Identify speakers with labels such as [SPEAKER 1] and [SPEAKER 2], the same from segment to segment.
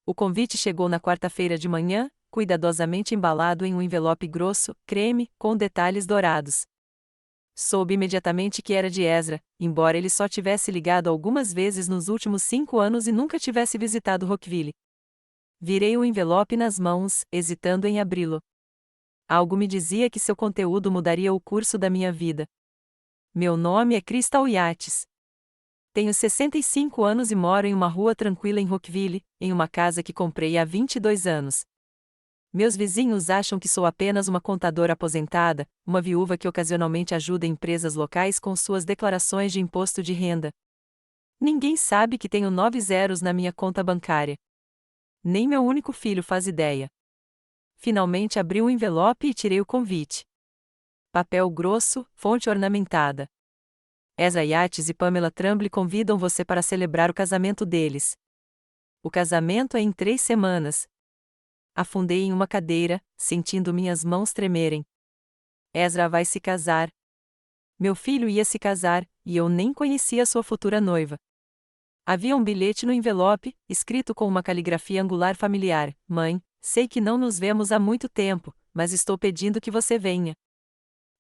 [SPEAKER 1] O convite chegou na quarta-feira de manhã, cuidadosamente embalado em um envelope grosso, creme, com detalhes dourados. Soube imediatamente que era de Ezra, embora ele só tivesse ligado algumas vezes nos últimos 5 anos e nunca tivesse visitado Rockville. Virei o envelope nas mãos, hesitando em abri-lo. Algo me dizia que seu conteúdo mudaria o curso da minha vida. Meu nome é Crystal Yates. Tenho 65 anos e moro em uma rua tranquila em Rockville, em uma casa que comprei há 22 anos. Meus vizinhos acham que sou apenas uma contadora aposentada, uma viúva que ocasionalmente ajuda empresas locais com suas declarações de imposto de renda. Ninguém sabe que tenho 9 zeros na minha conta bancária. Nem meu único filho faz ideia. Finalmente abri o envelope e tirei o convite. Papel grosso, fonte ornamentada. Ezra Yates e Pamela Tremblay convidam você para celebrar o casamento deles. O casamento é em 3 semanas. Afundei em uma cadeira, sentindo minhas mãos tremerem. Ezra vai se casar. Meu filho ia se casar, e eu nem conhecia sua futura noiva. Havia um bilhete no envelope, escrito com uma caligrafia angular familiar: Mãe, sei que não nos vemos há muito tempo, mas estou pedindo que você venha.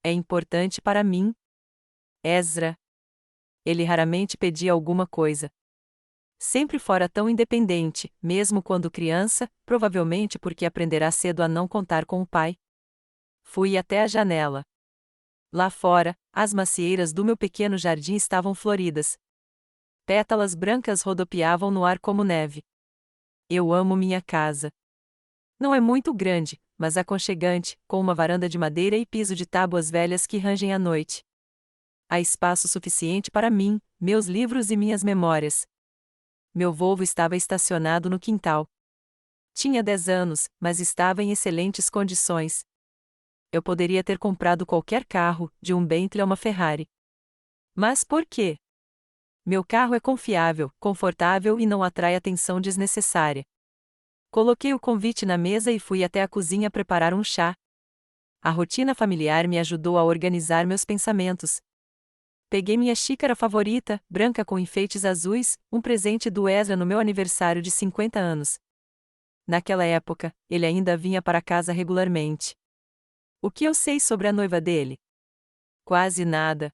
[SPEAKER 1] É importante para mim. Ezra. Ele raramente pedia alguma coisa. Sempre fora tão independente, mesmo quando criança, provavelmente porque aprenderá cedo a não contar com o pai. Fui até a janela. Lá fora, as macieiras do meu pequeno jardim estavam floridas. Pétalas brancas rodopiavam no ar como neve. Eu amo minha casa. Não é muito grande, mas aconchegante, com uma varanda de madeira e piso de tábuas velhas que rangem à noite. Há espaço suficiente para mim, meus livros e minhas memórias. Meu Volvo estava estacionado no quintal. Tinha 10 anos, mas estava em excelentes condições. Eu poderia ter comprado qualquer carro, de um Bentley a uma Ferrari. Mas por quê? Meu carro é confiável, confortável e não atrai atenção desnecessária. Coloquei o convite na mesa e fui até a cozinha preparar um chá. A rotina familiar me ajudou a organizar meus pensamentos. Peguei minha xícara favorita, branca com enfeites azuis, um presente do Ezra no meu aniversário de 50 anos. Naquela época, ele ainda vinha para casa regularmente. O que eu sei sobre a noiva dele? Quase nada.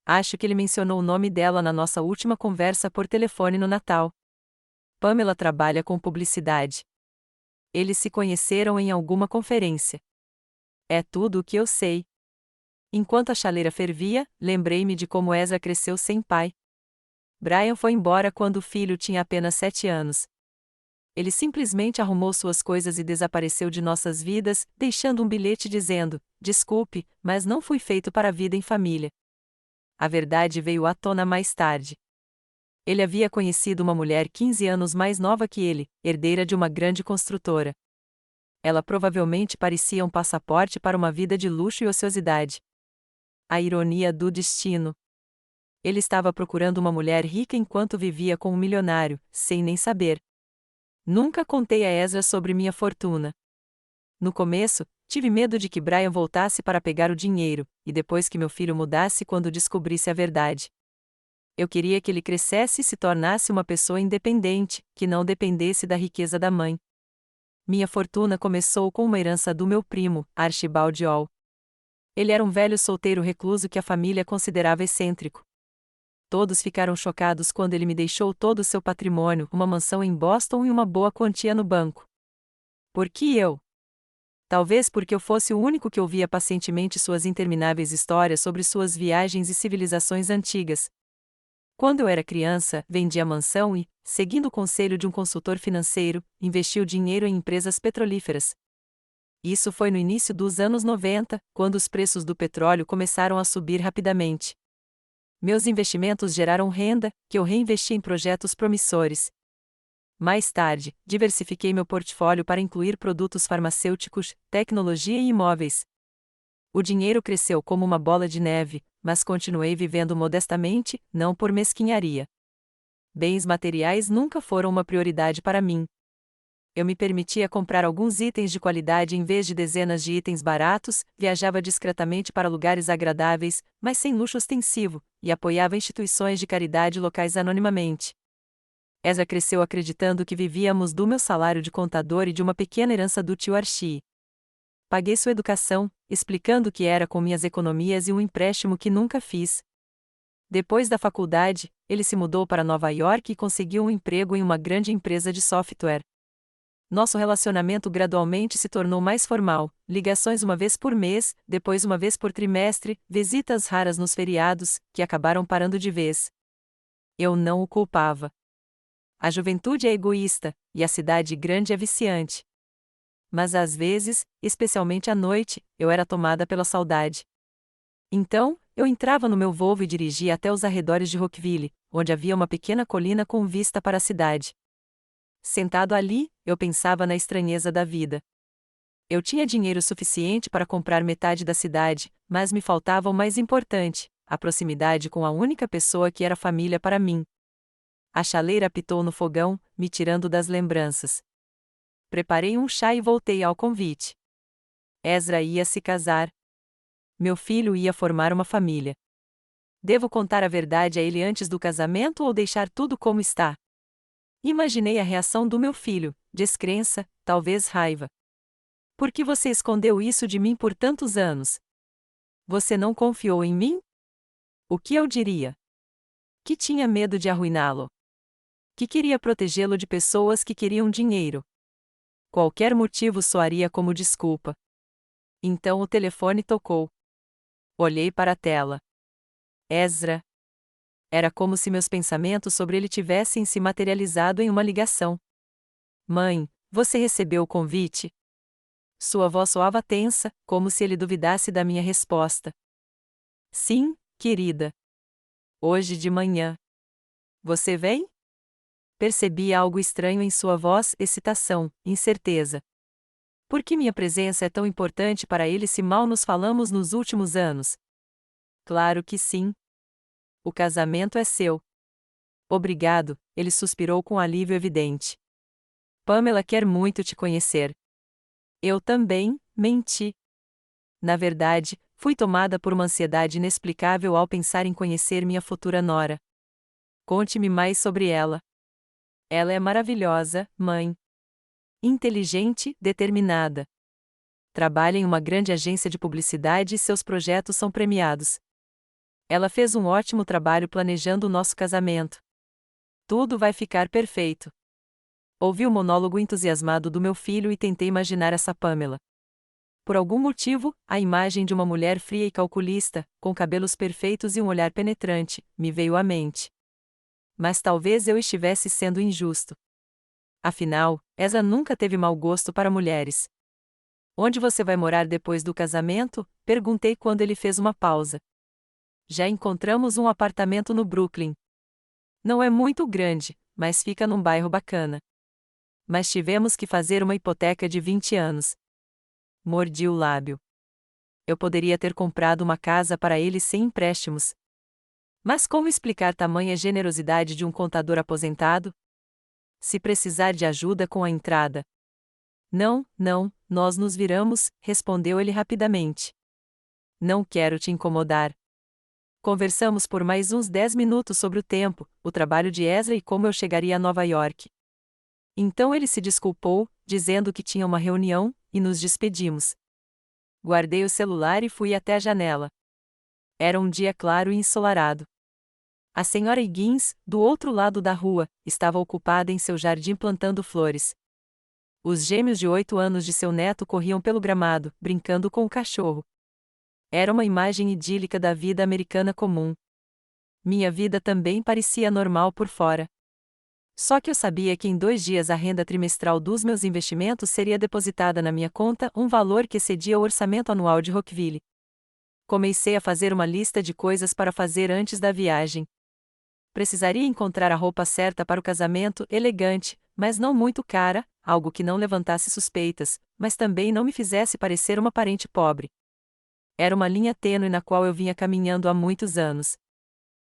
[SPEAKER 1] Acho que ele mencionou o nome dela na nossa última conversa por telefone no Natal. Pamela trabalha com publicidade. Eles se conheceram em alguma conferência. É tudo o que eu sei. Enquanto a chaleira fervia, lembrei-me de como Ezra cresceu sem pai. Brian foi embora quando o filho tinha apenas 7 anos. Ele simplesmente arrumou suas coisas e desapareceu de nossas vidas, deixando um bilhete dizendo: Desculpe, mas não fui feito para a vida em família. A verdade veio à tona mais tarde. Ele havia conhecido uma mulher 15 anos mais nova que ele, herdeira de uma grande construtora. Ela provavelmente parecia um passaporte para uma vida de luxo e ociosidade. A ironia do destino. Ele estava procurando uma mulher rica enquanto vivia com um milionário, sem nem saber. Nunca contei a Ezra sobre minha fortuna. No começo, tive medo de que Brian voltasse para pegar o dinheiro, e depois que meu filho mudasse quando descobrisse a verdade. Eu queria que ele crescesse e se tornasse uma pessoa independente, que não dependesse da riqueza da mãe. Minha fortuna começou com uma herança do meu primo, Archibald Hall. Ele era um velho solteiro recluso que a família considerava excêntrico. Todos ficaram chocados quando ele me deixou todo o seu patrimônio, uma mansão em Boston e uma boa quantia no banco. Por que eu? Talvez porque eu fosse o único que ouvia pacientemente suas intermináveis histórias sobre suas viagens e civilizações antigas. Quando eu era criança, vendi a mansão e, seguindo o conselho de um consultor financeiro, investi o dinheiro em empresas petrolíferas. Isso foi no início dos anos 90, quando os preços do petróleo começaram a subir rapidamente. Meus investimentos geraram renda, que eu reinvesti em projetos promissores. Mais tarde, diversifiquei meu portfólio para incluir produtos farmacêuticos, tecnologia e imóveis. O dinheiro cresceu como uma bola de neve, mas continuei vivendo modestamente, não por mesquinharia. Bens materiais nunca foram uma prioridade para mim. Eu me permitia comprar alguns itens de qualidade em vez de dezenas de itens baratos, viajava discretamente para lugares agradáveis, mas sem luxo ostensivo, e apoiava instituições de caridade locais anonimamente. Ezra cresceu acreditando que vivíamos do meu salário de contador e de uma pequena herança do tio Archie. Paguei sua educação, explicando que era com minhas economias e um empréstimo que nunca fiz. Depois da faculdade, ele se mudou para Nova York e conseguiu um emprego em uma grande empresa de software. Nosso relacionamento gradualmente se tornou mais formal, ligações uma vez por mês, depois uma vez por trimestre, visitas raras nos feriados, que acabaram parando de vez. Eu não o culpava. A juventude é egoísta, e a cidade grande é viciante. Mas às vezes, especialmente à noite, eu era tomada pela saudade. Então, eu entrava no meu Volvo e dirigia até os arredores de Rockville, onde havia uma pequena colina com vista para a cidade. Sentado ali, eu pensava na estranheza da vida. Eu tinha dinheiro suficiente para comprar metade da cidade, mas me faltava o mais importante, a proximidade com a única pessoa que era família para mim. A chaleira apitou no fogão, me tirando das lembranças. Preparei um chá e voltei ao convite. Ezra ia se casar. Meu filho ia formar uma família. Devo contar a verdade a ele antes do casamento ou deixar tudo como está? Imaginei a reação do meu filho, descrença, talvez raiva. Por que você escondeu isso de mim por tantos anos? Você não confiou em mim? O que eu diria? Que tinha medo de arruiná-lo. Que queria protegê-lo de pessoas que queriam dinheiro. Qualquer motivo soaria como desculpa. Então o telefone tocou. Olhei para a tela. Ezra. Era como se meus pensamentos sobre ele tivessem se materializado em uma ligação. Mãe, você recebeu o convite? Sua voz soava tensa, como se ele duvidasse da minha resposta. Sim, querida. Hoje de manhã. Você vem? Percebi algo estranho em sua voz, excitação, incerteza. Por que minha presença é tão importante para ele se mal nos falamos nos últimos anos? Claro que sim. O casamento é seu. Obrigado, ele suspirou com alívio evidente. Pamela quer muito te conhecer. Eu também, menti. Na verdade, fui tomada por uma ansiedade inexplicável ao pensar em conhecer minha futura nora. Conte-me mais sobre ela. Ela é maravilhosa, mãe. Inteligente, determinada. Trabalha em uma grande agência de publicidade e seus projetos são premiados. Ela fez um ótimo trabalho planejando o nosso casamento. Tudo vai ficar perfeito. Ouvi o monólogo entusiasmado do meu filho e tentei imaginar essa Pamela. Por algum motivo, a imagem de uma mulher fria e calculista, com cabelos perfeitos e um olhar penetrante, me veio à mente. Mas talvez eu estivesse sendo injusto. Afinal, Ezra nunca teve mau gosto para mulheres. Onde você vai morar depois do casamento? Perguntei quando ele fez uma pausa. Já encontramos um apartamento no Brooklyn. Não é muito grande, mas fica num bairro bacana. Mas tivemos que fazer uma hipoteca de 20 anos. Mordi o lábio. Eu poderia ter comprado uma casa para ele sem empréstimos. Mas como explicar tamanha generosidade de um contador aposentado? Se precisar de ajuda com a entrada. Não, nós nos viramos, respondeu ele rapidamente. Não quero te incomodar. Conversamos por mais uns 10 minutos sobre o tempo, o trabalho de Ezra e como eu chegaria a Nova York. Então ele se desculpou, dizendo que tinha uma reunião, e nos despedimos. Guardei o celular e fui até a janela. Era um dia claro e ensolarado. A senhora Higgins, do outro lado da rua, estava ocupada em seu jardim plantando flores. Os gêmeos de 8 anos de seu neto corriam pelo gramado, brincando com o cachorro. Era uma imagem idílica da vida americana comum. Minha vida também parecia normal por fora. Só que eu sabia que em 2 dias a renda trimestral dos meus investimentos seria depositada na minha conta, um valor que excedia o orçamento anual de Rockville. Comecei a fazer uma lista de coisas para fazer antes da viagem. Precisaria encontrar a roupa certa para o casamento, elegante, mas não muito cara, algo que não levantasse suspeitas, mas também não me fizesse parecer uma parente pobre. Era uma linha tênue na qual eu vinha caminhando há muitos anos.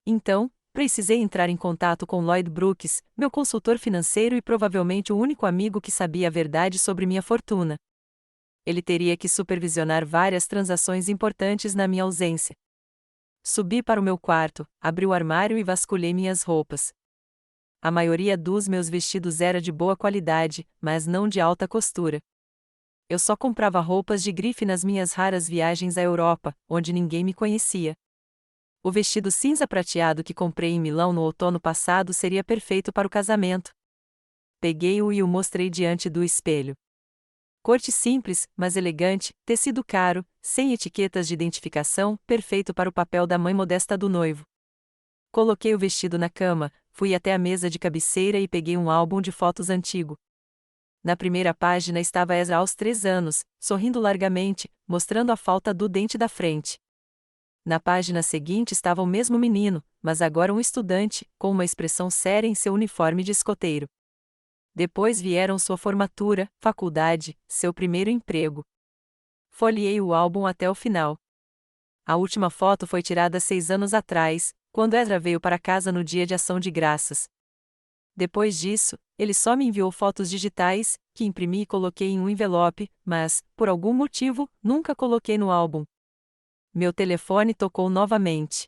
[SPEAKER 1] Então, precisei entrar em contato com Lloyd Brooks, meu consultor financeiro e provavelmente o único amigo que sabia a verdade sobre minha fortuna. Ele teria que supervisionar várias transações importantes na minha ausência. Subi para o meu quarto, abri o armário e vasculhei minhas roupas. A maioria dos meus vestidos era de boa qualidade, mas não de alta costura. Eu só comprava roupas de grife nas minhas raras viagens à Europa, onde ninguém me conhecia. O vestido cinza prateado que comprei em Milão no outono passado seria perfeito para o casamento. Peguei-o e o mostrei diante do espelho. Corte simples, mas elegante, tecido caro, sem etiquetas de identificação, perfeito para o papel da mãe modesta do noivo. Coloquei o vestido na cama, fui até a mesa de cabeceira e peguei um álbum de fotos antigo. Na primeira página estava Ezra aos 3 anos, sorrindo largamente, mostrando a falta do dente da frente. Na página seguinte estava o mesmo menino, mas agora um estudante, com uma expressão séria em seu uniforme de escoteiro. Depois vieram sua formatura, faculdade, seu primeiro emprego. Folheei o álbum até o final. A última foto foi tirada 6 anos atrás, quando Ezra veio para casa no dia de Ação de Graças. Depois disso, ele só me enviou fotos digitais, que imprimi e coloquei em um envelope, mas, por algum motivo, nunca coloquei no álbum. Meu telefone tocou novamente.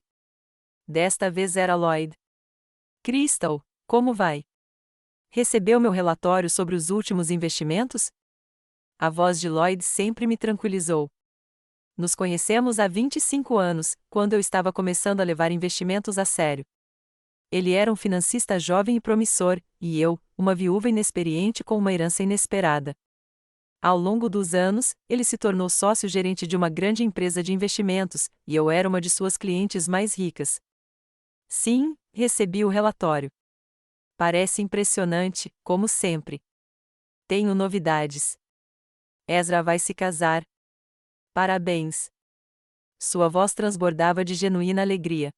[SPEAKER 1] Desta vez era Lloyd. Crystal, como vai? Recebeu meu relatório sobre os últimos investimentos? A voz de Lloyd sempre me tranquilizou. Nos conhecemos há 25 anos, quando eu estava começando a levar investimentos a sério. Ele era um financista jovem e promissor, e eu, uma viúva inexperiente com uma herança inesperada. Ao longo dos anos, ele se tornou sócio-gerente de uma grande empresa de investimentos, e eu era uma de suas clientes mais ricas. Sim, recebi o relatório. Parece impressionante, como sempre. Tenho novidades. Ezra vai se casar. Parabéns. Sua voz transbordava de genuína alegria.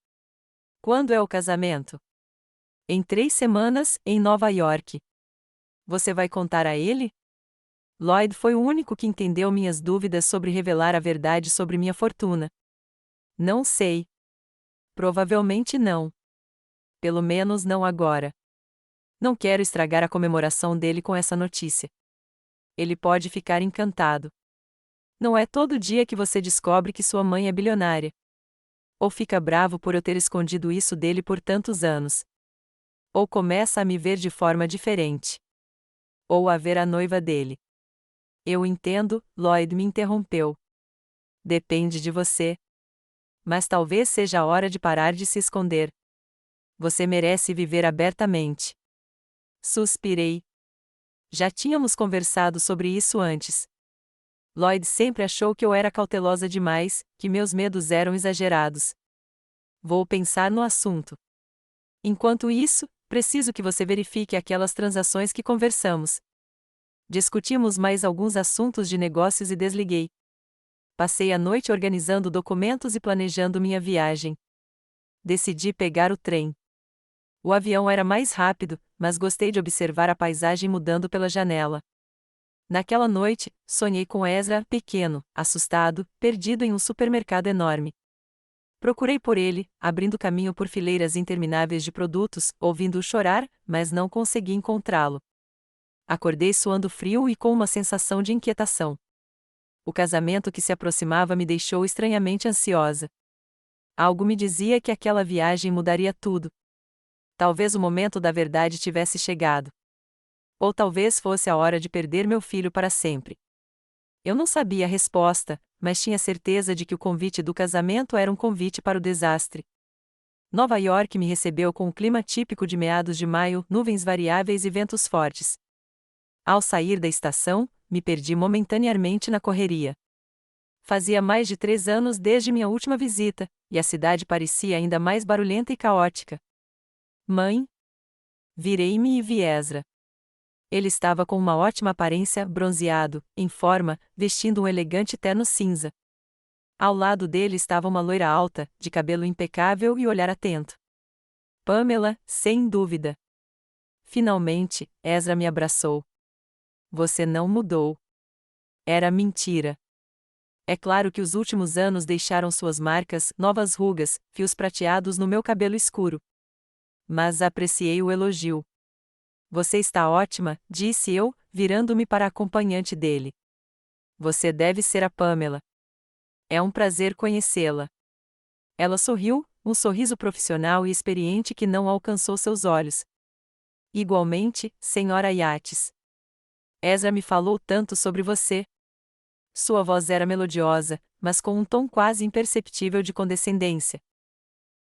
[SPEAKER 1] Quando é o casamento? Em 3 semanas, em Nova York. Você vai contar a ele? Lloyd foi o único que entendeu minhas dúvidas sobre revelar a verdade sobre minha fortuna. Não sei. Provavelmente não. Pelo menos não agora. Não quero estragar a comemoração dele com essa notícia. Ele pode ficar encantado. Não é todo dia que você descobre que sua mãe é bilionária. Ou fica bravo por eu ter escondido isso dele por tantos anos. Ou começa a me ver de forma diferente. Ou a ver a noiva dele. Eu entendo, Lloyd me interrompeu. Depende de você. Mas talvez seja a hora de parar de se esconder. Você merece viver abertamente. Suspirei. Já tínhamos conversado sobre isso antes. Lloyd sempre achou que eu era cautelosa demais, que meus medos eram exagerados. Vou pensar no assunto. Enquanto isso, preciso que você verifique aquelas transações que conversamos. Discutimos mais alguns assuntos de negócios e desliguei. Passei a noite organizando documentos e planejando minha viagem. Decidi pegar o trem. O avião era mais rápido, mas gostei de observar a paisagem mudando pela janela. Naquela noite, sonhei com Ezra, pequeno, assustado, perdido em um supermercado enorme. Procurei por ele, abrindo caminho por fileiras intermináveis de produtos, ouvindo-o chorar, mas não consegui encontrá-lo. Acordei suando frio e com uma sensação de inquietação. O casamento que se aproximava me deixou estranhamente ansiosa. Algo me dizia que aquela viagem mudaria tudo. Talvez o momento da verdade tivesse chegado. Ou talvez fosse a hora de perder meu filho para sempre. Eu não sabia a resposta, mas tinha certeza de que o convite do casamento era um convite para o desastre. Nova York me recebeu com um clima típico de meados de maio, nuvens variáveis e ventos fortes. Ao sair da estação, me perdi momentaneamente na correria. Fazia mais de 3 anos desde minha última visita, e a cidade parecia ainda mais barulhenta e caótica. Mãe? Virei-me e vi Ezra. Ele estava com uma ótima aparência, bronzeado, em forma, vestindo um elegante terno cinza. Ao lado dele estava uma loira alta, de cabelo impecável e olhar atento. Pamela, sem dúvida. Finalmente, Ezra me abraçou. Você não mudou. Era mentira. É claro que os últimos anos deixaram suas marcas, novas rugas, fios prateados no meu cabelo escuro. Mas apreciei o elogio. Você está ótima, disse eu, virando-me para a acompanhante dele. Você deve ser a Pamela. É um prazer conhecê-la. Ela sorriu, um sorriso profissional e experiente que não alcançou seus olhos. Igualmente, Senhora Yates. Ezra me falou tanto sobre você. Sua voz era melodiosa, mas com um tom quase imperceptível de condescendência.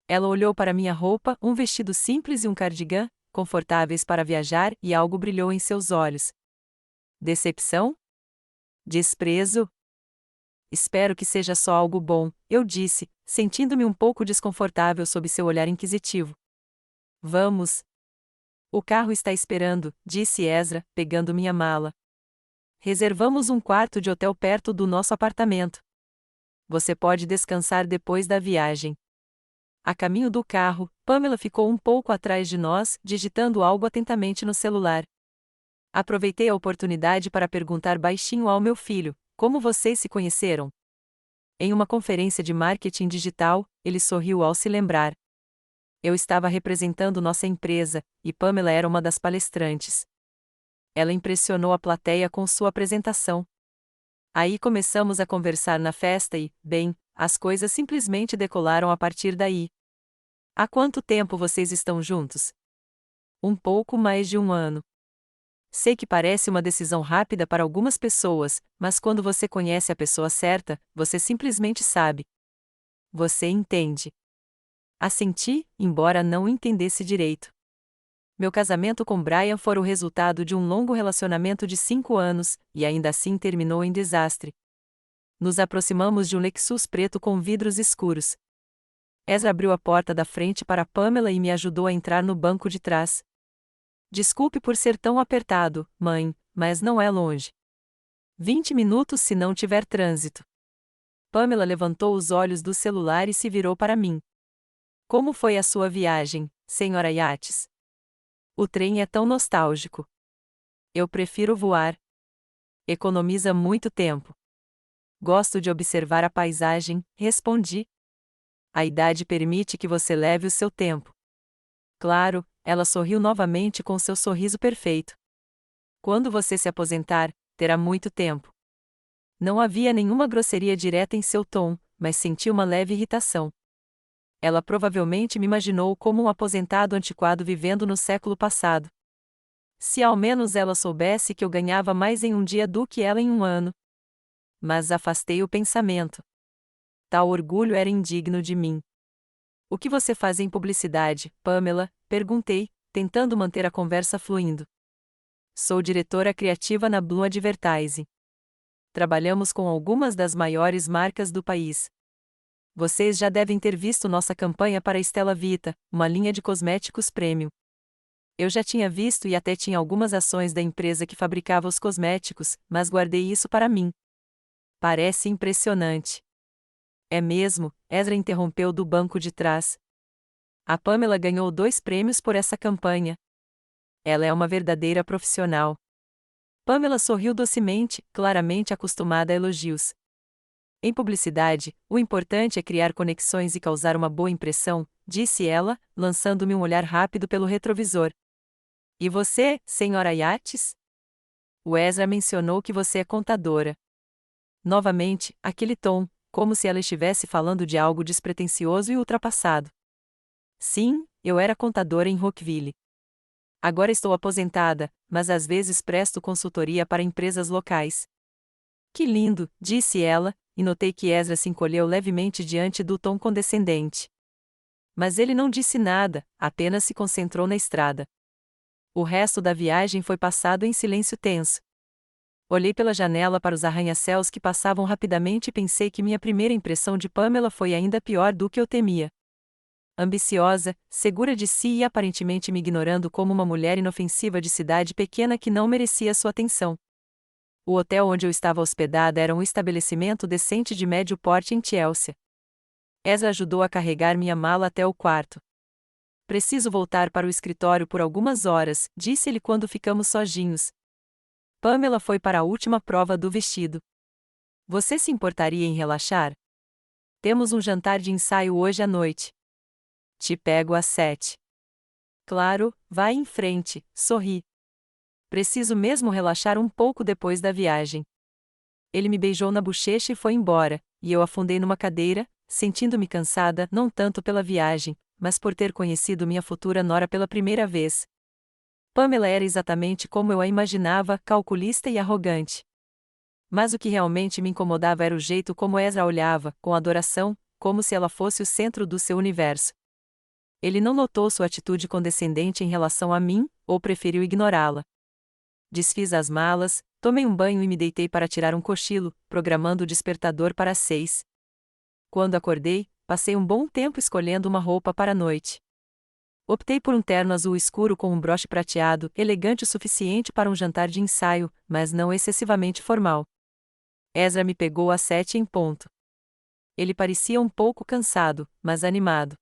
[SPEAKER 1] Ela olhou para minha roupa, um vestido simples e um cardigã, confortáveis para viajar, e algo brilhou em seus olhos. Decepção? Desprezo? Espero que seja só algo bom, eu disse, sentindo-me um pouco desconfortável sob seu olhar inquisitivo. Vamos. O carro está esperando, disse Ezra, pegando minha mala. Reservamos um quarto de hotel perto do nosso apartamento. Você pode descansar depois da viagem. A caminho do carro, Pamela ficou um pouco atrás de nós, digitando algo atentamente no celular. Aproveitei a oportunidade para perguntar baixinho ao meu filho: como vocês se conheceram? Em uma conferência de marketing digital, ele sorriu ao se lembrar. Eu estava representando nossa empresa, e Pamela era uma das palestrantes. Ela impressionou a plateia com sua apresentação. Aí começamos a conversar na festa e, bem, as coisas simplesmente decolaram a partir daí. Há quanto tempo vocês estão juntos? Um pouco mais de um ano. Sei que parece uma decisão rápida para algumas pessoas, mas quando você conhece a pessoa certa, você simplesmente sabe. Você entende. Assenti, embora não entendesse direito. Meu casamento com Brian foi o resultado de um longo relacionamento de 5 anos, e ainda assim terminou em desastre. Nos aproximamos de um Lexus preto com vidros escuros. Ezra abriu a porta da frente para Pamela e me ajudou a entrar no banco de trás. Desculpe por ser tão apertado, mãe, mas não é longe. 20 minutos se não tiver trânsito. Pamela levantou os olhos do celular e se virou para mim. Como foi a sua viagem, Senhora Yates? O trem é tão nostálgico. Eu prefiro voar. Economiza muito tempo. Gosto de observar a paisagem, respondi. A idade permite que você leve o seu tempo. Claro, ela sorriu novamente com seu sorriso perfeito. Quando você se aposentar, terá muito tempo. Não havia nenhuma grosseria direta em seu tom, mas senti uma leve irritação. Ela provavelmente me imaginou como um aposentado antiquado vivendo no século passado. Se ao menos ela soubesse que eu ganhava mais em um dia do que ela em um ano. Mas afastei o pensamento. Tal orgulho era indigno de mim. O que você faz em publicidade, Pamela? Perguntei, tentando manter a conversa fluindo. Sou diretora criativa na Bloom Advertising. Trabalhamos com algumas das maiores marcas do país. Vocês já devem ter visto nossa campanha para Stella Vita, uma linha de cosméticos premium. Eu já tinha visto e até tinha algumas ações da empresa que fabricava os cosméticos, mas guardei isso para mim. Parece impressionante. É mesmo, Ezra interrompeu do banco de trás. A Pamela ganhou 2 prêmios por essa campanha. Ela é uma verdadeira profissional. Pamela sorriu docemente, claramente acostumada a elogios. Em publicidade, o importante é criar conexões e causar uma boa impressão, disse ela, lançando-me um olhar rápido pelo retrovisor. E você, Senhora Yates? O Ezra mencionou que você é contadora. Novamente, aquele tom, como se ela estivesse falando de algo despretensioso e ultrapassado. Sim, eu era contadora em Rockville. Agora estou aposentada, mas às vezes presto consultoria para empresas locais. Que lindo, disse ela, e notei que Ezra se encolheu levemente diante do tom condescendente. Mas ele não disse nada, apenas se concentrou na estrada. O resto da viagem foi passado em silêncio tenso. Olhei pela janela para os arranha-céus que passavam rapidamente e pensei que minha primeira impressão de Pamela foi ainda pior do que eu temia. Ambiciosa, segura de si e aparentemente me ignorando como uma mulher inofensiva de cidade pequena que não merecia sua atenção. O hotel onde eu estava hospedada era um estabelecimento decente de médio porte em Chelsea. Ezra ajudou a carregar minha mala até o quarto. Preciso voltar para o escritório por algumas horas, disse ele quando ficamos sozinhos. Pamela foi para a última prova do vestido. Você se importaria em relaxar? Temos um jantar de ensaio hoje à noite. Te pego às 7. Claro, vai em frente, sorri. Preciso mesmo relaxar um pouco depois da viagem. Ele me beijou na bochecha e foi embora, e eu afundei numa cadeira, sentindo-me cansada não tanto pela viagem, mas por ter conhecido minha futura nora pela primeira vez. Pamela era exatamente como eu a imaginava, calculista e arrogante. Mas o que realmente me incomodava era o jeito como Ezra a olhava, com adoração, como se ela fosse o centro do seu universo. Ele não notou sua atitude condescendente em relação a mim, ou preferiu ignorá-la. Desfiz as malas, tomei um banho e me deitei para tirar um cochilo, programando o despertador para as 6. Quando acordei, passei um bom tempo escolhendo uma roupa para a noite. Optei por um terno azul escuro com um broche prateado, elegante o suficiente para um jantar de ensaio, mas não excessivamente formal. Ezra me pegou às 7 em ponto. Ele parecia um pouco cansado, mas animado.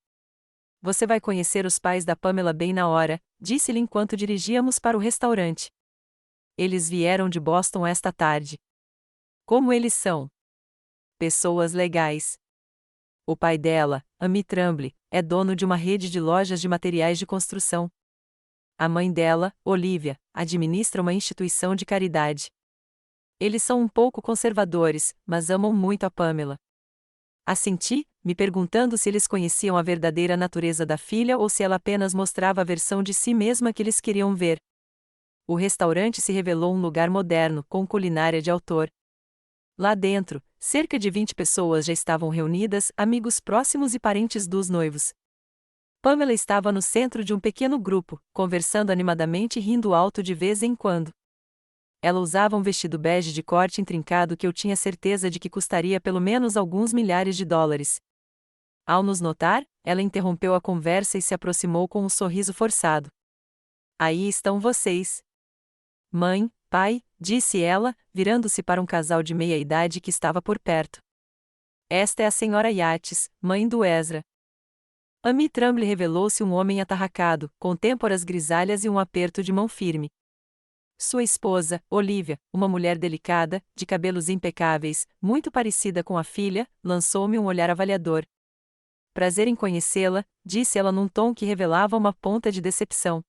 [SPEAKER 1] Você vai conhecer os pais da Pamela bem na hora, disse-lhe enquanto dirigíamos para o restaurante. Eles vieram de Boston esta tarde. Como eles são? Pessoas legais. O pai dela, Amy Trumble, é dono de uma rede de lojas de materiais de construção. A mãe dela, Olivia, administra uma instituição de caridade. Eles são um pouco conservadores, mas amam muito a Pamela. Assenti, me perguntando se eles conheciam a verdadeira natureza da filha ou se ela apenas mostrava a versão de si mesma que eles queriam ver. O restaurante se revelou um lugar moderno, com culinária de autor. Lá dentro, cerca de 20 pessoas já estavam reunidas, amigos próximos e parentes dos noivos. Pamela estava no centro de um pequeno grupo, conversando animadamente e rindo alto de vez em quando. Ela usava um vestido bege de corte intrincado que eu tinha certeza de que custaria pelo menos alguns milhares de dólares. Ao nos notar, ela interrompeu a conversa e se aproximou com um sorriso forçado. Aí estão vocês. Mãe, pai, disse ela, virando-se para um casal de meia-idade que estava por perto. Esta é a senhora Yates, mãe do Ezra. Amy Trumble revelou-se um homem atarracado, com têmporas grisalhas e um aperto de mão firme. Sua esposa, Olivia, uma mulher delicada, de cabelos impecáveis, muito parecida com a filha, lançou-me um olhar avaliador. Prazer em conhecê-la, disse ela num tom que revelava uma ponta de decepção.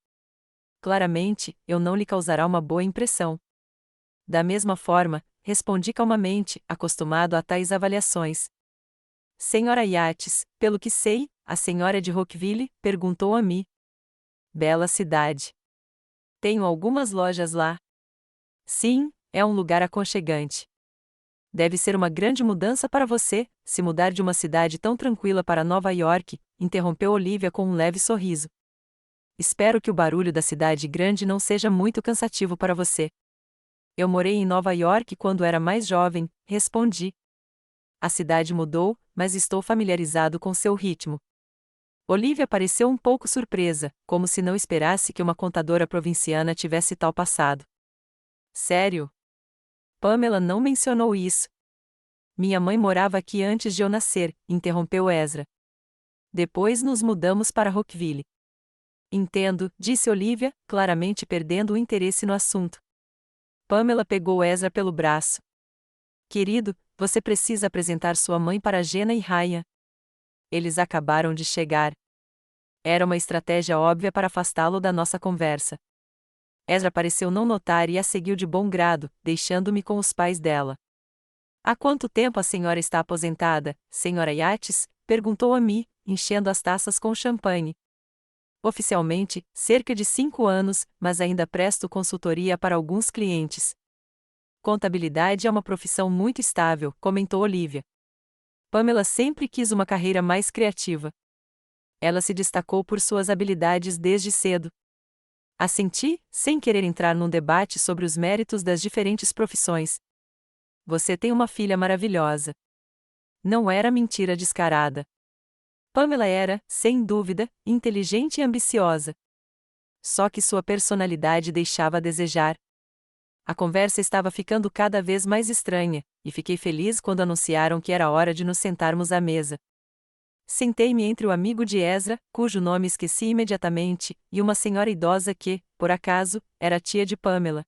[SPEAKER 1] Claramente, eu não lhe causará uma boa impressão. Da mesma forma, respondi calmamente, acostumado a tais avaliações. Senhora Yates, pelo que sei, a senhora é de Rockville? Perguntou a mim. Bela cidade. Tenho algumas lojas lá. Sim, é um lugar aconchegante. Deve ser uma grande mudança para você, se mudar de uma cidade tão tranquila para Nova York, interrompeu Olivia com um leve sorriso. Espero que o barulho da cidade grande não seja muito cansativo para você. Eu morei em Nova York quando era mais jovem, respondi. A cidade mudou, mas estou familiarizado com seu ritmo. Olivia pareceu um pouco surpresa, como se não esperasse que uma contadora provinciana tivesse tal passado. Sério? Pamela não mencionou isso. Minha mãe morava aqui antes de eu nascer, interrompeu Ezra. Depois nos mudamos para Rockville. Entendo, disse Olivia, claramente perdendo o interesse no assunto. Pamela pegou Ezra pelo braço. Querido, você precisa apresentar sua mãe para Jenna e Ryan. Eles acabaram de chegar. Era uma estratégia óbvia para afastá-lo da nossa conversa. Ezra pareceu não notar e a seguiu de bom grado, deixando-me com os pais dela. Há quanto tempo a senhora está aposentada, senhora Yates? Perguntou a mim, enchendo as taças com champanhe. Oficialmente, cerca de 5 anos, mas ainda presto consultoria para alguns clientes. Contabilidade é uma profissão muito estável, comentou Olivia. Pamela sempre quis uma carreira mais criativa. Ela se destacou por suas habilidades desde cedo. Assenti, sem querer entrar num debate sobre os méritos das diferentes profissões. Você tem uma filha maravilhosa. Não era mentira descarada. Pamela era, sem dúvida, inteligente e ambiciosa. Só que sua personalidade deixava a desejar. A conversa estava ficando cada vez mais estranha, e fiquei feliz quando anunciaram que era hora de nos sentarmos à mesa. Sentei-me entre o amigo de Ezra, cujo nome esqueci imediatamente, e uma senhora idosa que, por acaso, era tia de Pamela.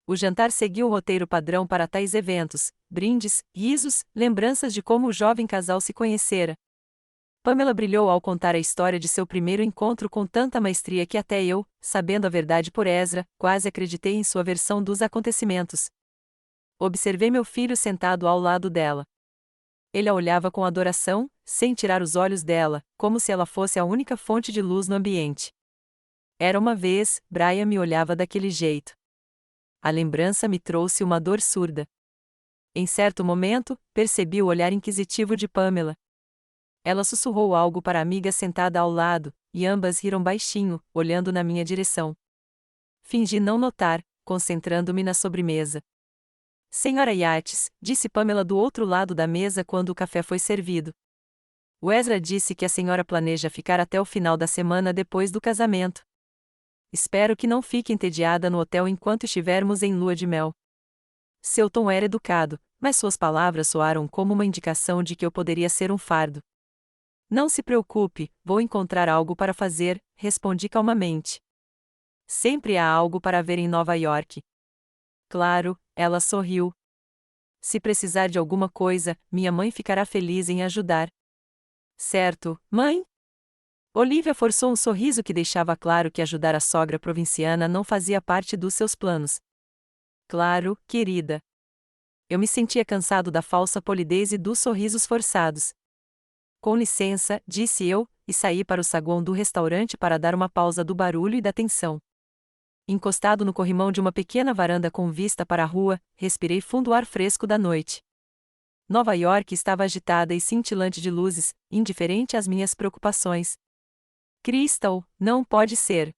[SPEAKER 1] O jantar seguiu o roteiro padrão para tais eventos: brindes, risos, lembranças de como o jovem casal se conhecera. Pamela brilhou ao contar a história de seu primeiro encontro com tanta maestria que até eu, sabendo a verdade por Ezra, quase acreditei em sua versão dos acontecimentos. Observei meu filho sentado ao lado dela. Ele a olhava com adoração, sem tirar os olhos dela, como se ela fosse a única fonte de luz no ambiente. Era uma vez, Brian me olhava daquele jeito. A lembrança me trouxe uma dor surda. Em certo momento, percebi o olhar inquisitivo de Pamela. Ela sussurrou algo para a amiga sentada ao lado, e ambas riram baixinho, olhando na minha direção. Fingi não notar, concentrando-me na sobremesa. Senhora Yates, disse Pamela do outro lado da mesa quando o café foi servido. O Ezra disse que a senhora planeja ficar até o final da semana depois do casamento. Espero que não fique entediada no hotel enquanto estivermos em lua de mel. Seu tom era educado, mas suas palavras soaram como uma indicação de que eu poderia ser um fardo. Não se preocupe, vou encontrar algo para fazer, respondi calmamente. Sempre há algo para ver em Nova York. Claro, ela sorriu. Se precisar de alguma coisa, minha mãe ficará feliz em ajudar. Certo, mãe? Olivia forçou um sorriso que deixava claro que ajudar a sogra provinciana não fazia parte dos seus planos. Claro, querida. Eu me sentia cansado da falsa polidez e dos sorrisos forçados. Com licença, disse eu, e saí para o saguão do restaurante para dar uma pausa do barulho e da tensão. Encostado no corrimão de uma pequena varanda com vista para a rua, respirei fundo o ar fresco da noite. Nova York estava agitada e cintilante de luzes, indiferente às minhas preocupações. Crystal, não pode ser.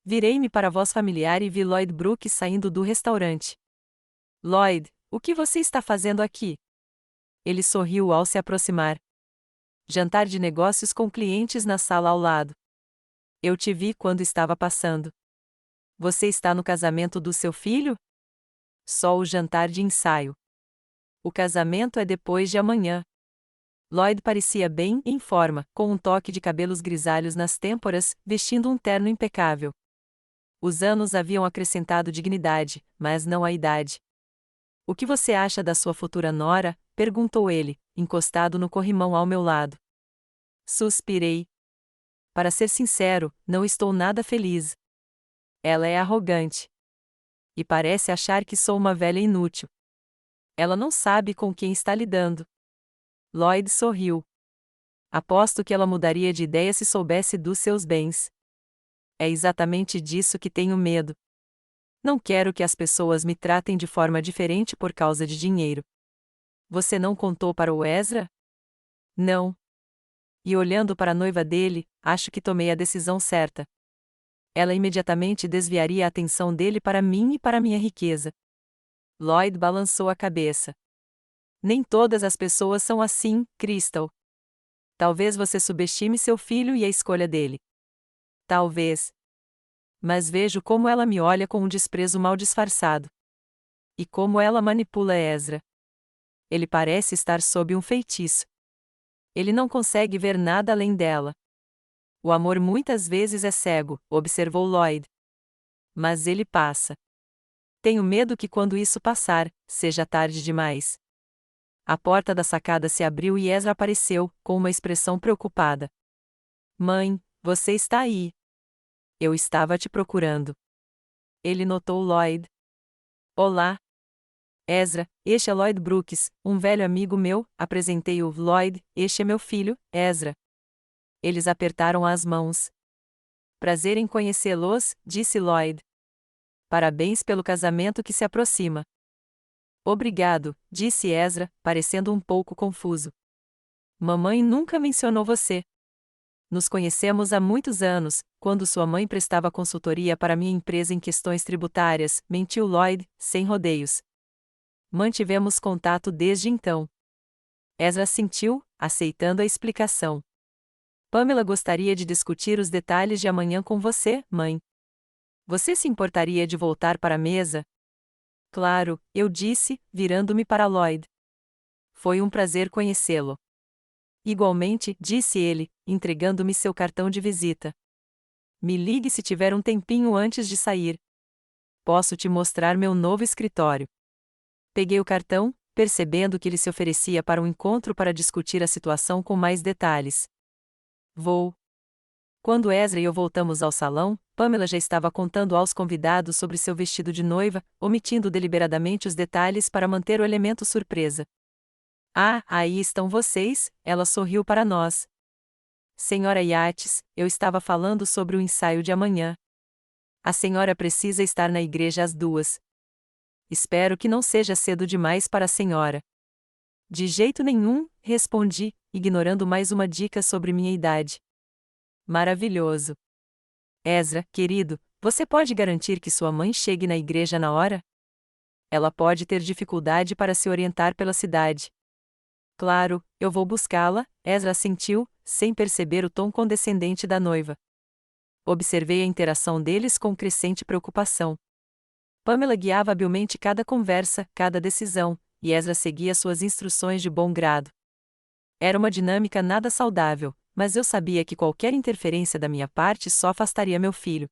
[SPEAKER 1] Virei-me para a voz familiar e vi Lloyd Brooks saindo do restaurante. Lloyd, o que você está fazendo aqui? Ele sorriu ao se aproximar. Jantar de negócios com clientes na sala ao lado. Eu te vi quando estava passando. Você está no casamento do seu filho? Só o jantar de ensaio. O casamento é depois de amanhã. Lloyd parecia bem em forma, com um toque de cabelos grisalhos nas têmporas, vestindo um terno impecável. Os anos haviam acrescentado dignidade, mas não a idade. O que você acha da sua futura nora? Perguntou ele, encostado no corrimão ao meu lado. Suspirei. Para ser sincero, não estou nada feliz. Ela é arrogante. E parece achar que sou uma velha inútil. Ela não sabe com quem está lidando. Lloyd sorriu. Aposto que ela mudaria de ideia se soubesse dos seus bens. É exatamente disso que tenho medo. Não quero que as pessoas me tratem de forma diferente por causa de dinheiro. Você não contou para o Ezra? Não. E olhando para a noiva dele, acho que tomei a decisão certa. Ela imediatamente desviaria a atenção dele para mim e para minha riqueza. Lloyd balançou a cabeça. Nem todas as pessoas são assim, Crystal. Talvez você subestime seu filho e a escolha dele. Talvez. Mas vejo como ela me olha com um desprezo mal disfarçado. E como ela manipula Ezra. Ele parece estar sob um feitiço. Ele não consegue ver nada além dela. O amor muitas vezes é cego, observou Lloyd. Mas ele passa. Tenho medo que quando isso passar, seja tarde demais. A porta da sacada se abriu e Ezra apareceu, com uma expressão preocupada. Mãe, você está aí. Eu estava te procurando. Ele notou Lloyd. Olá. Ezra, este é Lloyd Brooks, um velho amigo meu, apresentei-o. Lloyd, este é meu filho, Ezra. Eles apertaram as mãos. Prazer em conhecê-los, disse Lloyd. Parabéns pelo casamento que se aproxima. Obrigado, disse Ezra, parecendo um pouco confuso. Mamãe nunca mencionou você. Nos conhecemos há muitos anos, quando sua mãe prestava consultoria para minha empresa em questões tributárias, mentiu Lloyd, sem rodeios. Mantivemos contato desde então. Ezra assentiu, aceitando a explicação. Pamela gostaria de discutir os detalhes de amanhã com você, mãe. Você se importaria de voltar para a mesa? Claro, eu disse, virando-me para Lloyd. Foi um prazer conhecê-lo. Igualmente, disse ele, entregando-me seu cartão de visita. Me ligue se tiver um tempinho antes de sair. Posso te mostrar meu novo escritório. Peguei o cartão, percebendo que ele se oferecia para um encontro para discutir a situação com mais detalhes. Vou. Quando Ezra e eu voltamos ao salão, Pamela já estava contando aos convidados sobre seu vestido de noiva, omitindo deliberadamente os detalhes para manter o elemento surpresa. Ah, aí estão vocês, ela sorriu para nós. Senhora Yates, eu estava falando sobre o ensaio de amanhã. A senhora precisa estar na igreja às 2. Espero que não seja cedo demais para a senhora. De jeito nenhum, respondi, ignorando mais uma dica sobre minha idade. Maravilhoso. Ezra, querido, você pode garantir que sua mãe chegue na igreja na hora? Ela pode ter dificuldade para se orientar pela cidade. Claro, eu vou buscá-la, Ezra assentiu, sem perceber o tom condescendente da noiva. Observei a interação deles com crescente preocupação. Pamela guiava habilmente cada conversa, cada decisão, e Ezra seguia suas instruções de bom grado. Era uma dinâmica nada saudável, mas eu sabia que qualquer interferência da minha parte só afastaria meu filho.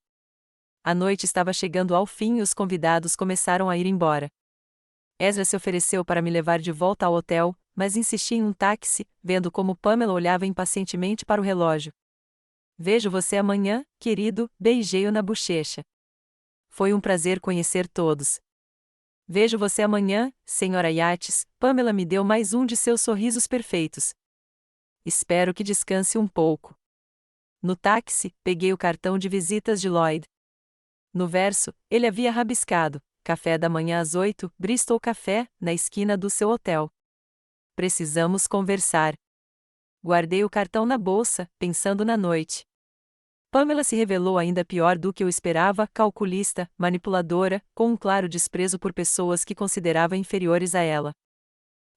[SPEAKER 1] A noite estava chegando ao fim e os convidados começaram a ir embora. Ezra se ofereceu para me levar de volta ao hotel, mas insisti em um táxi, vendo como Pamela olhava impacientemente para o relógio. Vejo você amanhã, querido, beijei-o na bochecha. Foi um prazer conhecer todos. Vejo você amanhã, senhora Yates, Pamela me deu mais um de seus sorrisos perfeitos. Espero que descanse um pouco. No táxi, peguei o cartão de visitas de Lloyd. No verso, ele havia rabiscado: café da manhã às 8, Bristol Café, na esquina do seu hotel. Precisamos conversar. Guardei o cartão na bolsa, pensando na noite. Pamela se revelou ainda pior do que eu esperava, calculista, manipuladora, com um claro desprezo por pessoas que considerava inferiores a ela.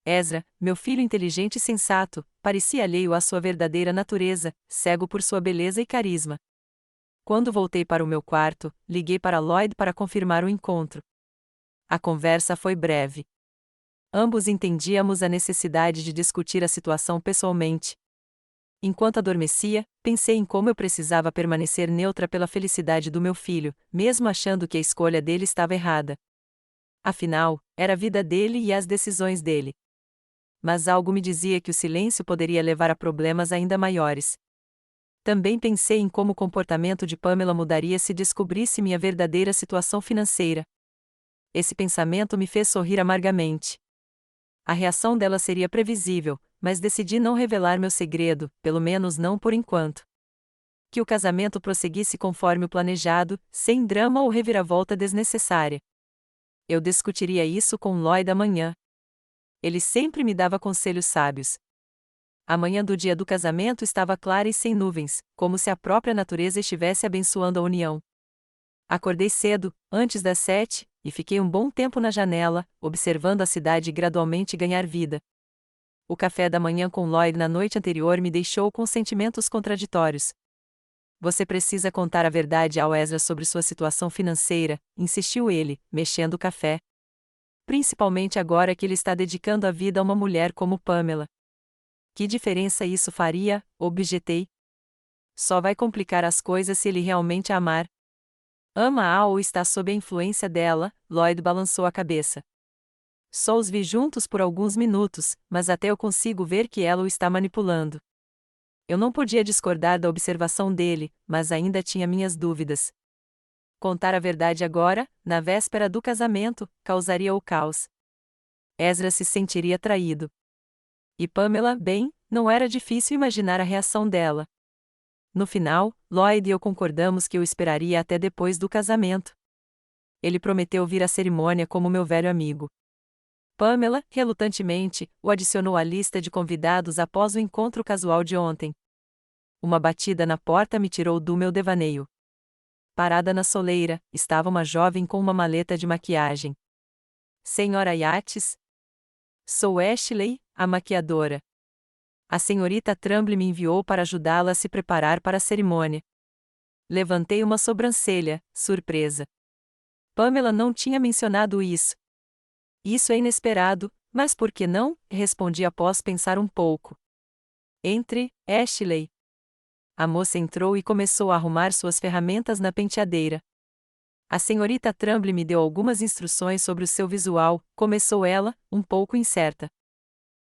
[SPEAKER 1] Ezra, meu filho inteligente e sensato, parecia alheio à sua verdadeira natureza, cego por sua beleza e carisma. Quando voltei para o meu quarto, liguei para Lloyd para confirmar o encontro. A conversa foi breve. Ambos entendíamos a necessidade de discutir a situação pessoalmente. Enquanto adormecia, pensei em como eu precisava permanecer neutra pela felicidade do meu filho, mesmo achando que a escolha dele estava errada. Afinal, era a vida dele e as decisões dele. Mas algo me dizia que o silêncio poderia levar a problemas ainda maiores. Também pensei em como o comportamento de Pamela mudaria se descobrisse minha verdadeira situação financeira. Esse pensamento me fez sorrir amargamente. A reação dela seria previsível, mas decidi não revelar meu segredo, pelo menos não por enquanto. Que o casamento prosseguisse conforme o planejado, sem drama ou reviravolta desnecessária. Eu discutiria isso com Lloyd amanhã. Ele sempre me dava conselhos sábios. A manhã do dia do casamento estava clara e sem nuvens, como se a própria natureza estivesse abençoando a união. Acordei cedo, antes das 7, e fiquei um bom tempo na janela, observando a cidade gradualmente ganhar vida. O café da manhã com Lloyd na noite anterior me deixou com sentimentos contraditórios. Você precisa contar a verdade ao Ezra sobre sua situação financeira, insistiu ele, mexendo o café. Principalmente agora que ele está dedicando a vida a uma mulher como Pamela. Que diferença isso faria? Objetei. Só vai complicar as coisas se ele realmente a amar. Ama-a ou está sob a influência dela? Lloyd balançou a cabeça. Só os vi juntos por alguns minutos, mas até eu consigo ver que ela o está manipulando. Eu não podia discordar da observação dele, mas ainda tinha minhas dúvidas. Contar a verdade agora, na véspera do casamento, causaria o caos. Ezra se sentiria traído. E Pamela, bem, não era difícil imaginar a reação dela. No final, Lloyd e eu concordamos que eu esperaria até depois do casamento. Ele prometeu vir à cerimônia como meu velho amigo. Pamela, relutantemente, o adicionou à lista de convidados após o encontro casual de ontem. Uma batida na porta me tirou do meu devaneio. Parada na soleira, estava uma jovem com uma maleta de maquiagem. Senhora Yates? Sou Ashley, a maquiadora. A senhorita Trumble me enviou para ajudá-la a se preparar para a cerimônia. Levantei uma sobrancelha, surpresa. Pamela não tinha mencionado isso. Isso é inesperado, mas por que não? Respondi após pensar um pouco. Entre, Ashley. A moça entrou e começou a arrumar suas ferramentas na penteadeira. A senhorita Trumble me deu algumas instruções sobre o seu visual, começou ela, um pouco incerta.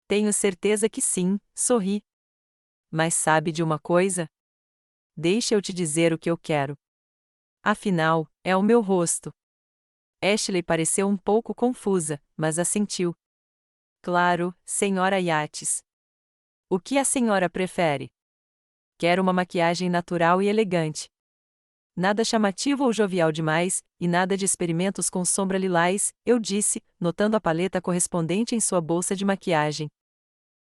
[SPEAKER 1] Tenho certeza que sim, sorri. Mas sabe de uma coisa? Deixa eu te dizer o que eu quero. Afinal, é o meu rosto. Ashley pareceu um pouco confusa, mas assentiu. Claro, senhora Yates. O que a senhora prefere? Quero uma maquiagem natural e elegante. Nada chamativo ou jovial demais, e nada de experimentos com sombra lilás, eu disse, notando a paleta correspondente em sua bolsa de maquiagem.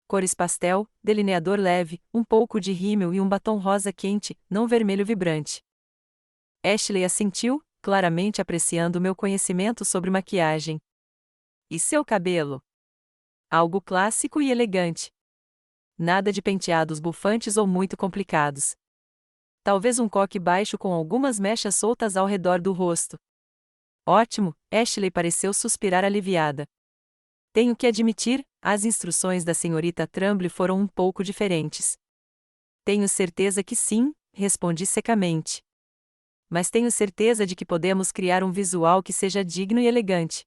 [SPEAKER 1] Cores pastel, delineador leve, um pouco de rímel e um batom rosa quente, não vermelho vibrante. Ashley assentiu, claramente apreciando meu conhecimento sobre maquiagem. E seu cabelo? Algo clássico e elegante. Nada de penteados bufantes ou muito complicados. Talvez um coque baixo com algumas mechas soltas ao redor do rosto. Ótimo, Ashley pareceu suspirar aliviada. Tenho que admitir, as instruções da senhorita Trumbull foram um pouco diferentes. Tenho certeza que sim, respondi secamente. Mas tenho certeza de que podemos criar um visual que seja digno e elegante.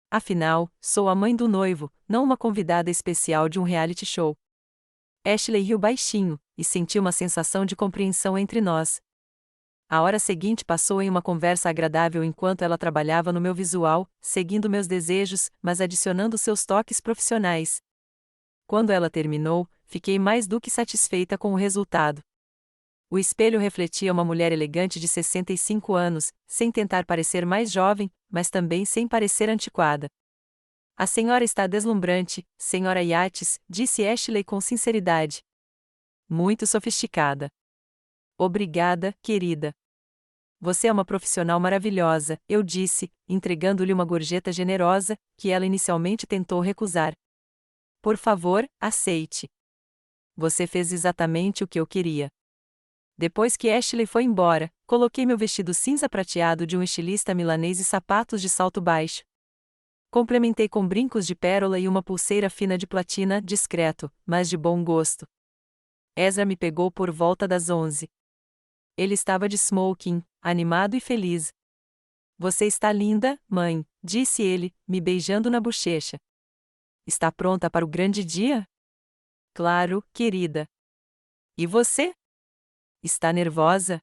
[SPEAKER 1] Afinal, sou a mãe do noivo, não uma convidada especial de um reality show. Ashley riu baixinho, e senti uma sensação de compreensão entre nós. A hora seguinte passou em uma conversa agradável enquanto ela trabalhava no meu visual, seguindo meus desejos, mas adicionando seus toques profissionais. Quando ela terminou, fiquei mais do que satisfeita com o resultado. O espelho refletia uma mulher elegante de 65 anos, sem tentar parecer mais jovem, mas também sem parecer antiquada. A senhora está deslumbrante, senhora Yates, disse Ashley com sinceridade. Muito sofisticada. Obrigada, querida. Você é uma profissional maravilhosa, eu disse, entregando-lhe uma gorjeta generosa, que ela inicialmente tentou recusar. Por favor, aceite. Você fez exatamente o que eu queria. Depois que Ashley foi embora, coloquei meu vestido cinza prateado de um estilista milanês e sapatos de salto baixo. Complementei com brincos de pérola e uma pulseira fina de platina, discreto, mas de bom gosto. Ezra me pegou por volta das 11. Ele estava de smoking, animado e feliz. Você está linda, mãe, disse ele, me beijando na bochecha. Está pronta para o grande dia? Claro, querida. E você? Está nervosa?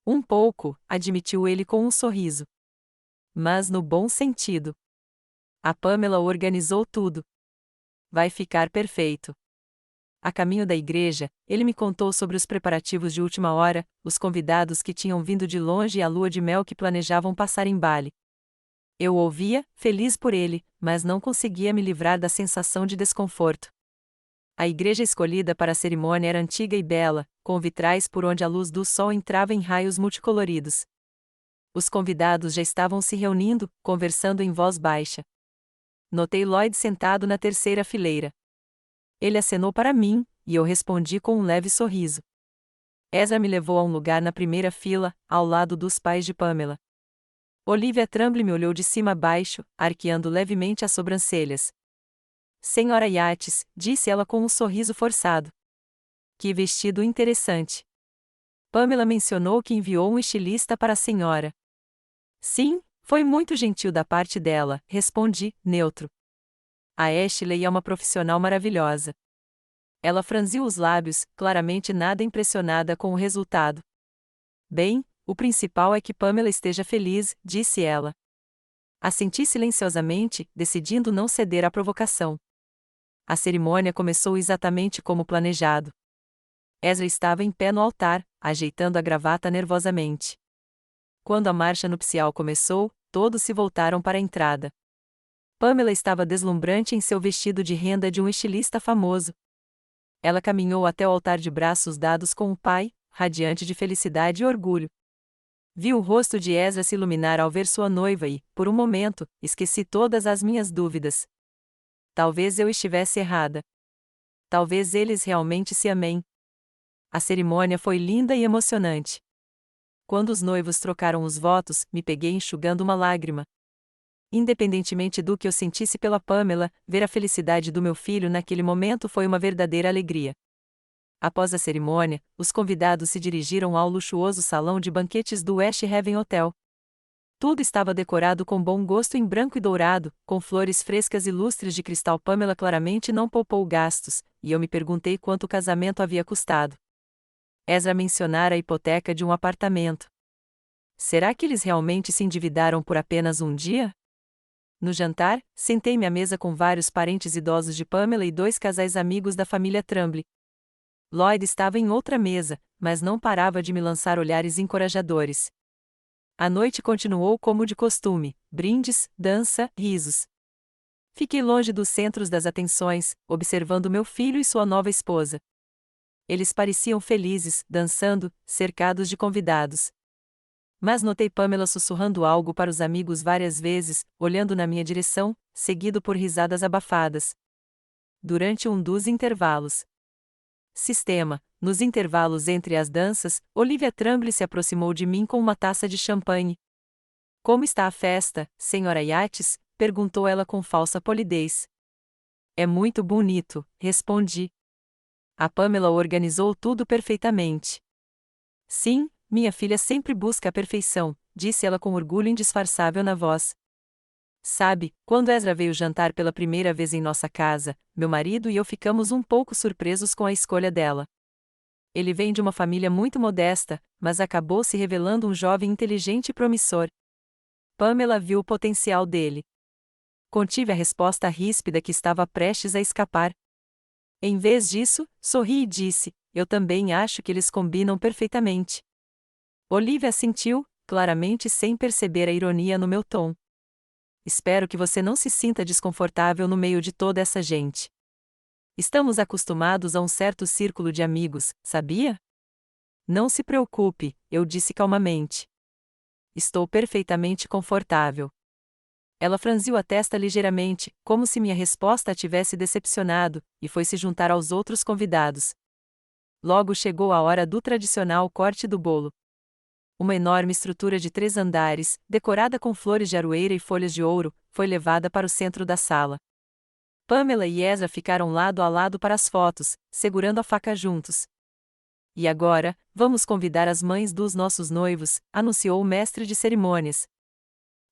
[SPEAKER 1] Um pouco, admitiu ele com um sorriso. Mas no bom sentido. A Pamela organizou tudo. Vai ficar perfeito. A caminho da igreja, ele me contou sobre os preparativos de última hora, os convidados que tinham vindo de longe e a lua de mel que planejavam passar em Bali. Eu ouvia, feliz por ele, mas não conseguia me livrar da sensação de desconforto. A igreja escolhida para a cerimônia era antiga e bela, com vitrais por onde a luz do sol entrava em raios multicoloridos. Os convidados já estavam se reunindo, conversando em voz baixa. Notei Lloyd sentado na terceira fileira. Ele acenou para mim, e eu respondi com um leve sorriso. Ezra me levou a um lugar na primeira fila, ao lado dos pais de Pamela. Olivia Trumbull me olhou de cima a baixo, arqueando levemente as sobrancelhas. Senhora Yates, disse ela com um sorriso forçado. Que vestido interessante. Pamela mencionou que enviou um estilista para a senhora. Sim, foi muito gentil da parte dela, respondi, neutro. A Ashley é uma profissional maravilhosa. Ela franziu os lábios, claramente nada impressionada com o resultado. Bem, o principal é que Pamela esteja feliz, disse ela. Assenti silenciosamente, decidindo não ceder à provocação. A cerimônia começou exatamente como planejado. Ezra estava em pé no altar, ajeitando a gravata nervosamente. Quando a marcha nupcial começou, todos se voltaram para a entrada. Pamela estava deslumbrante em seu vestido de renda de um estilista famoso. Ela caminhou até o altar de braços dados com o pai, radiante de felicidade e orgulho. Vi o rosto de Ezra se iluminar ao ver sua noiva e, por um momento, esqueci todas as minhas dúvidas. Talvez eu estivesse errada. Talvez eles realmente se amem. A cerimônia foi linda e emocionante. Quando os noivos trocaram os votos, me peguei enxugando uma lágrima. Independentemente do que eu sentisse pela Pamela, ver a felicidade do meu filho naquele momento foi uma verdadeira alegria. Após a cerimônia, os convidados se dirigiram ao luxuoso salão de banquetes do West Haven Hotel. Tudo estava decorado com bom gosto em branco e dourado, com flores frescas e lustres de cristal. Pamela claramente não poupou gastos, e eu me perguntei quanto o casamento havia custado. Ezra mencionara a hipoteca de um apartamento. Será que eles realmente se endividaram por apenas um dia? No jantar, sentei-me à mesa com vários parentes idosos de Pamela e dois casais amigos da família Trumbull. Lloyd estava em outra mesa, mas não parava de me lançar olhares encorajadores. A noite continuou como de costume: brindes, dança, risos. Fiquei longe dos centros das atenções, observando meu filho e sua nova esposa. Eles pareciam felizes, dançando, cercados de convidados. Mas notei Pamela sussurrando algo para os amigos várias vezes, olhando na minha direção, seguido por risadas abafadas. Durante um dos intervalos. Sistema. Nos intervalos entre as danças, Olivia Tremblay se aproximou de mim com uma taça de champanhe. Como está a festa, senhora Yates? Perguntou ela com falsa polidez. É muito bonito, respondi. A Pamela organizou tudo perfeitamente. Sim, minha filha sempre busca a perfeição, disse ela com orgulho indisfarçável na voz. Sabe, quando Ezra veio jantar pela primeira vez em nossa casa, meu marido e eu ficamos um pouco surpresos com a escolha dela. Ele vem de uma família muito modesta, mas acabou se revelando um jovem inteligente e promissor. Pamela viu o potencial dele. Contive a resposta ríspida que estava prestes a escapar. Em vez disso, sorri e disse: eu também acho que eles combinam perfeitamente. Olivia assentiu, claramente sem perceber a ironia no meu tom. Espero que você não se sinta desconfortável no meio de toda essa gente. Estamos acostumados a um certo círculo de amigos, sabia? Não se preocupe, eu disse calmamente. Estou perfeitamente confortável. Ela franziu a testa ligeiramente, como se minha resposta a tivesse decepcionado, e foi se juntar aos outros convidados. Logo chegou a hora do tradicional corte do bolo. Uma enorme estrutura de 3 andares, decorada com flores de aroeira e folhas de ouro, foi levada para o centro da sala. Pamela e Ezra ficaram lado a lado para as fotos, segurando a faca juntos. E agora, vamos convidar as mães dos nossos noivos, anunciou o mestre de cerimônias.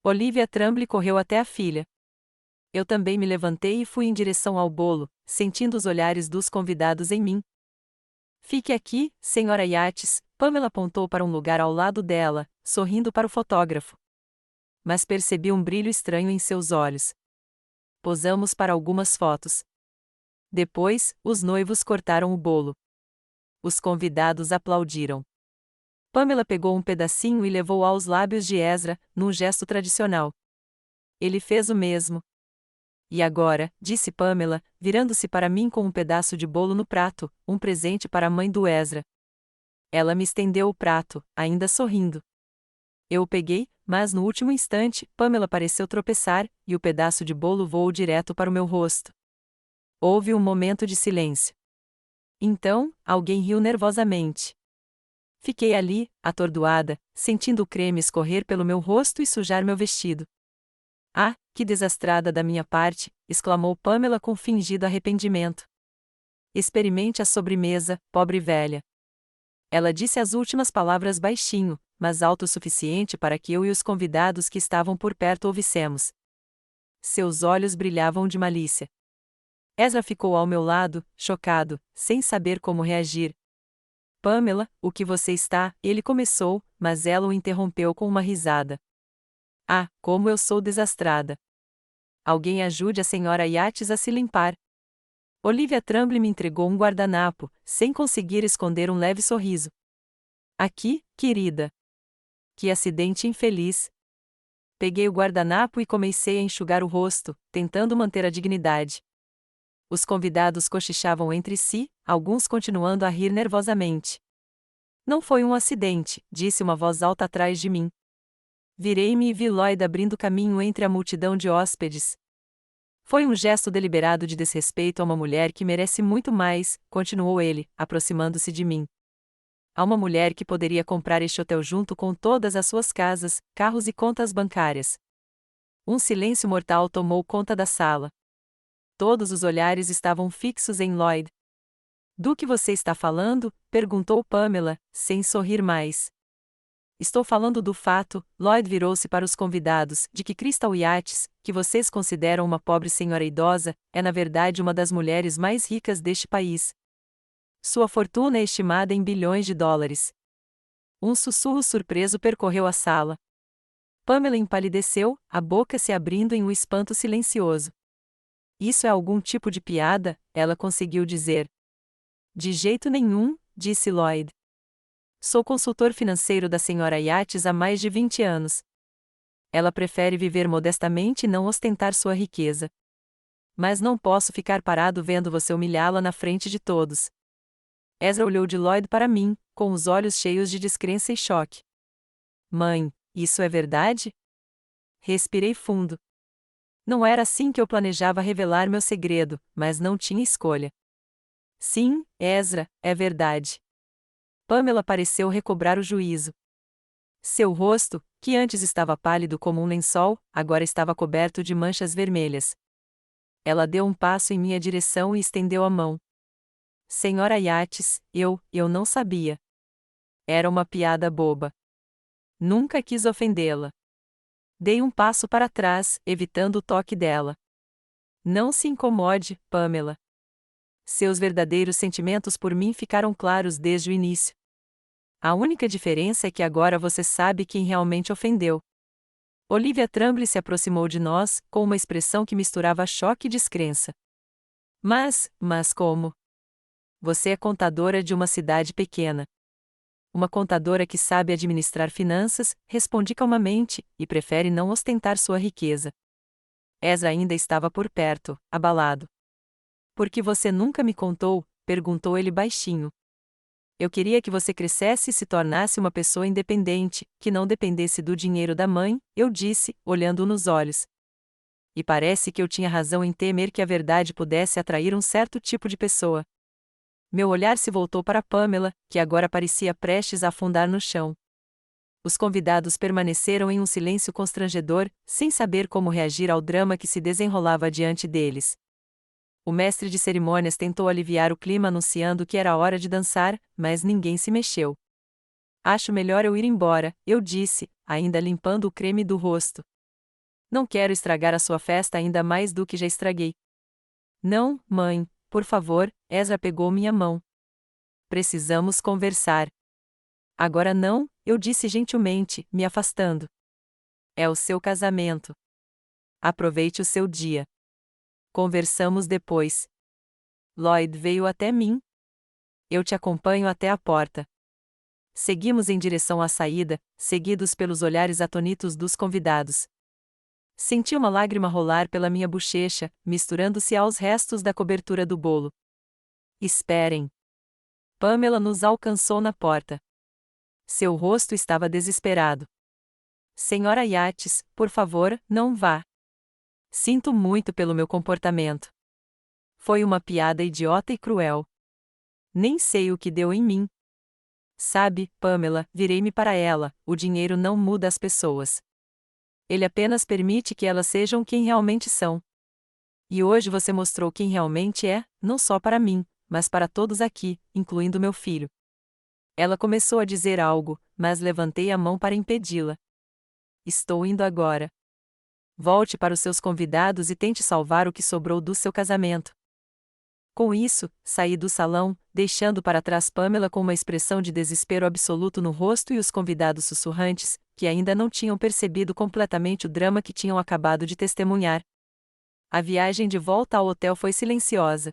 [SPEAKER 1] Olivia Tremblay correu até a filha. Eu também me levantei e fui em direção ao bolo, sentindo os olhares dos convidados em mim. Fique aqui, senhora Yates, Pamela apontou para um lugar ao lado dela, sorrindo para o fotógrafo. Mas percebi um brilho estranho em seus olhos. Posamos para algumas fotos. Depois, os noivos cortaram o bolo. Os convidados aplaudiram. Pamela pegou um pedacinho e levou aos lábios de Ezra, num gesto tradicional. Ele fez o mesmo. E agora, disse Pamela, virando-se para mim com um pedaço de bolo no prato, um presente para a mãe do Ezra. Ela me estendeu o prato, ainda sorrindo. Eu o peguei, mas no último instante, Pamela pareceu tropeçar, e o pedaço de bolo voou direto para o meu rosto. Houve um momento de silêncio. Então, alguém riu nervosamente. Fiquei ali, atordoada, sentindo o creme escorrer pelo meu rosto e sujar meu vestido. Ah, que desastrada da minha parte, exclamou Pamela com fingido arrependimento. Experimente a sobremesa, pobre velha. Ela disse as últimas palavras baixinho, mas alto o suficiente para que eu e os convidados que estavam por perto ouvissemos. Seus olhos brilhavam de malícia. Ezra ficou ao meu lado, chocado, sem saber como reagir. Pamela, o que você está? Ele começou, mas ela o interrompeu com uma risada. Ah, como eu sou desastrada. Alguém ajude a senhora Yates a se limpar. Olivia Tremblay me entregou um guardanapo, sem conseguir esconder um leve sorriso. Aqui, querida. Que acidente infeliz. Peguei o guardanapo e comecei a enxugar o rosto, tentando manter a dignidade. Os convidados cochichavam entre si, alguns continuando a rir nervosamente. Não foi um acidente, disse uma voz alta atrás de mim. Virei-me e vi Lloyd abrindo caminho entre a multidão de hóspedes. Foi um gesto deliberado de desrespeito a uma mulher que merece muito mais, continuou ele, aproximando-se de mim. Há uma mulher que poderia comprar este hotel junto com todas as suas casas, carros e contas bancárias. Um silêncio mortal tomou conta da sala. Todos os olhares estavam fixos em Lloyd. Do que você está falando? Perguntou Pamela, sem sorrir mais. Estou falando do fato, Lloyd virou-se para os convidados, de que Crystal Yates, que vocês consideram uma pobre senhora idosa, é na verdade uma das mulheres mais ricas deste país. Sua fortuna é estimada em bilhões de dólares. Um sussurro surpreso percorreu a sala. Pamela empalideceu, a boca se abrindo em um espanto silencioso. Isso é algum tipo de piada? Ela conseguiu dizer. De jeito nenhum, disse Lloyd. Sou consultor financeiro da Sra. Yates há mais de 20 anos. Ela prefere viver modestamente e não ostentar sua riqueza. Mas não posso ficar parado vendo você humilhá-la na frente de todos. Ezra olhou de Lloyd para mim, com os olhos cheios de descrença e choque. Mãe, isso é verdade? Respirei fundo. Não era assim que eu planejava revelar meu segredo, mas não tinha escolha. Sim, Ezra, é verdade. Pamela pareceu recobrar o juízo. Seu rosto, que antes estava pálido como um lençol, agora estava coberto de manchas vermelhas. Ela deu um passo em minha direção e estendeu a mão. Senhora Yates, eu não sabia. Era uma piada boba. Nunca quis ofendê-la. Dei um passo para trás, evitando o toque dela. Não se incomode, Pamela. Seus verdadeiros sentimentos por mim ficaram claros desde o início. A única diferença é que agora você sabe quem realmente ofendeu. Olivia Tremblay se aproximou de nós, com uma expressão que misturava choque e descrença. Mas como? Você é contadora de uma cidade pequena. Uma contadora que sabe administrar finanças, respondi calmamente, e prefere não ostentar sua riqueza. Ezra ainda estava por perto, abalado. Por que você nunca me contou? Perguntou ele baixinho. Eu queria que você crescesse e se tornasse uma pessoa independente, que não dependesse do dinheiro da mãe, eu disse, olhando-o nos olhos. E parece que eu tinha razão em temer que a verdade pudesse atrair um certo tipo de pessoa. Meu olhar se voltou para Pamela, que agora parecia prestes a afundar no chão. Os convidados permaneceram em um silêncio constrangedor, sem saber como reagir ao drama que se desenrolava diante deles. O mestre de cerimônias tentou aliviar o clima anunciando que era hora de dançar, mas ninguém se mexeu. Acho melhor eu ir embora, eu disse, ainda limpando o creme do rosto. Não quero estragar a sua festa ainda mais do que já estraguei. Não, mãe, por favor, Ezra pegou minha mão. Precisamos conversar. Agora não, eu disse gentilmente, me afastando. É o seu casamento. Aproveite o seu dia. Conversamos depois. Lloyd veio até mim. Eu te acompanho até a porta. Seguimos em direção à saída, seguidos pelos olhares atônitos dos convidados. Senti uma lágrima rolar pela minha bochecha, misturando-se aos restos da cobertura do bolo. Esperem. Pamela nos alcançou na porta. Seu rosto estava desesperado. Senhora Yates, por favor, não vá. Sinto muito pelo meu comportamento. Foi uma piada idiota e cruel. Nem sei o que deu em mim. Sabe, Pamela, virei-me para ela, o dinheiro não muda as pessoas. Ele apenas permite que elas sejam quem realmente são. E hoje você mostrou quem realmente é, não só para mim, mas para todos aqui, incluindo meu filho. Ela começou a dizer algo, mas levantei a mão para impedi-la. Estou indo agora. Volte para os seus convidados e tente salvar o que sobrou do seu casamento. Com isso, saí do salão, deixando para trás Pamela com uma expressão de desespero absoluto no rosto e os convidados sussurrantes, que ainda não tinham percebido completamente o drama que tinham acabado de testemunhar. A viagem de volta ao hotel foi silenciosa.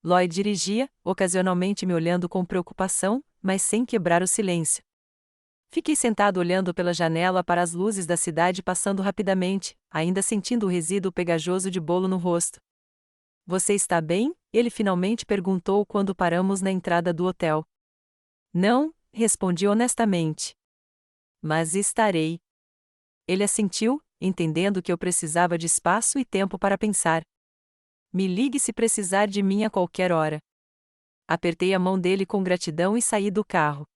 [SPEAKER 1] Lloyd dirigia, ocasionalmente me olhando com preocupação, mas sem quebrar o silêncio. Fiquei sentado olhando pela janela para as luzes da cidade passando rapidamente, ainda sentindo o resíduo pegajoso de bolo no rosto. Você está bem? Ele finalmente perguntou quando paramos na entrada do hotel. Não, respondi honestamente. Mas estarei. Ele assentiu, entendendo que eu precisava de espaço e tempo para pensar. Me ligue se precisar de mim a qualquer hora. Apertei a mão dele com gratidão e saí do carro.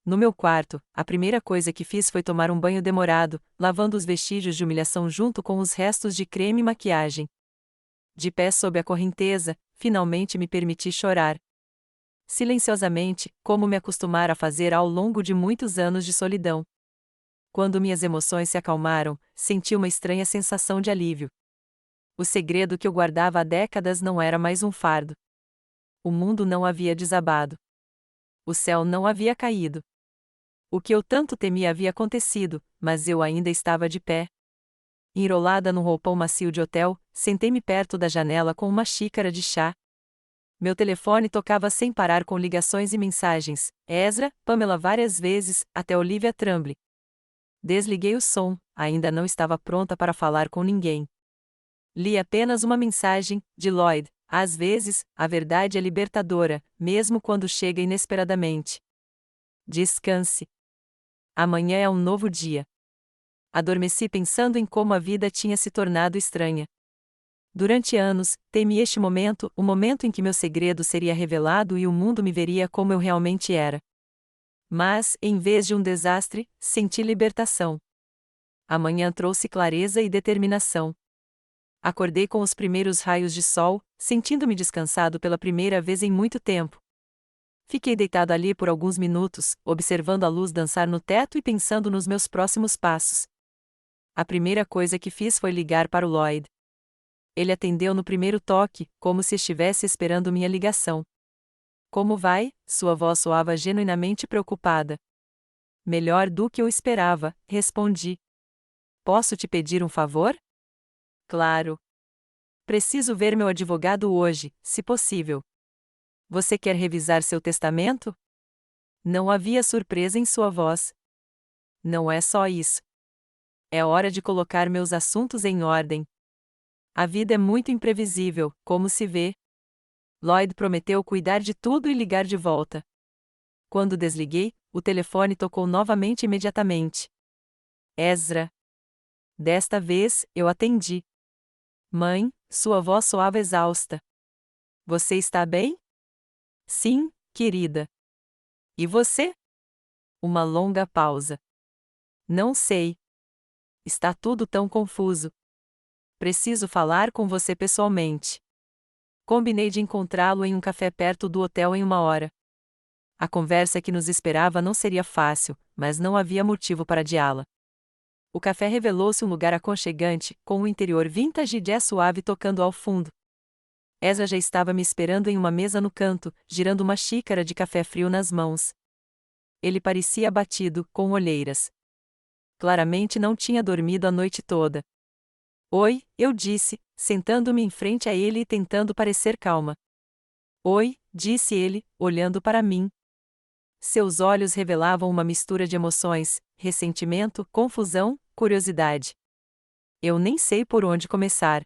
[SPEAKER 1] No meu quarto, a primeira coisa que fiz foi tomar um banho demorado, lavando os vestígios de humilhação junto com os restos de creme e maquiagem. De pé sob a correnteza, finalmente me permiti chorar. Silenciosamente, como me acostumara a fazer ao longo de muitos anos de solidão. Quando minhas emoções se acalmaram, senti uma estranha sensação de alívio. O segredo que eu guardava há décadas não era mais um fardo. O mundo não havia desabado. O céu não havia caído. O que eu tanto temia havia acontecido, mas eu ainda estava de pé. Enrolada num roupão macio de hotel, sentei-me perto da janela com uma xícara de chá. Meu telefone tocava sem parar com ligações e mensagens. Ezra, Pamela várias vezes, até Olivia Trumble. Desliguei o som, ainda não estava pronta para falar com ninguém. Li apenas uma mensagem, de Lloyd. Às vezes, a verdade é libertadora, mesmo quando chega inesperadamente. Descanse. Amanhã é um novo dia. Adormeci pensando em como a vida tinha se tornado estranha. Durante anos, temi este momento, o momento em que meu segredo seria revelado e o mundo me veria como eu realmente era. Mas, em vez de um desastre, senti libertação. A manhã trouxe clareza e determinação. Acordei com os primeiros raios de sol, sentindo-me descansado pela primeira vez em muito tempo. Fiquei deitado ali por alguns minutos, observando a luz dançar no teto e pensando nos meus próximos passos. A primeira coisa que fiz foi ligar para o Lloyd. Ele atendeu no primeiro toque, como se estivesse esperando minha ligação. Como vai? Sua voz soava genuinamente preocupada. Melhor do que eu esperava, respondi. Posso te pedir um favor? Claro. Preciso ver meu advogado hoje, se possível. Você quer revisar seu testamento? Não havia surpresa em sua voz. Não é só isso. É hora de colocar meus assuntos em ordem. A vida é muito imprevisível, como se vê. Lloyd prometeu cuidar de tudo e ligar de volta. Quando desliguei, o telefone tocou novamente imediatamente. Ezra. Desta vez, eu atendi. Mãe, sua voz soava exausta. Você está bem? Sim, querida. E você? Uma longa pausa. Não sei. Está tudo tão confuso. Preciso falar com você pessoalmente. Combinei de encontrá-lo em um café perto do hotel em 1 hora. A conversa que nos esperava não seria fácil, mas não havia motivo para adiá-la. O café revelou-se um lugar aconchegante, com um interior vintage e jazz suave tocando ao fundo. Ezra já estava me esperando em uma mesa no canto, girando uma xícara de café frio nas mãos. Ele parecia abatido, com olheiras. Claramente não tinha dormido a noite toda. Oi, eu disse, sentando-me em frente a ele e tentando parecer calma. Oi, disse ele, olhando para mim. Seus olhos revelavam uma mistura de emoções, ressentimento, confusão, curiosidade. Eu nem sei por onde começar.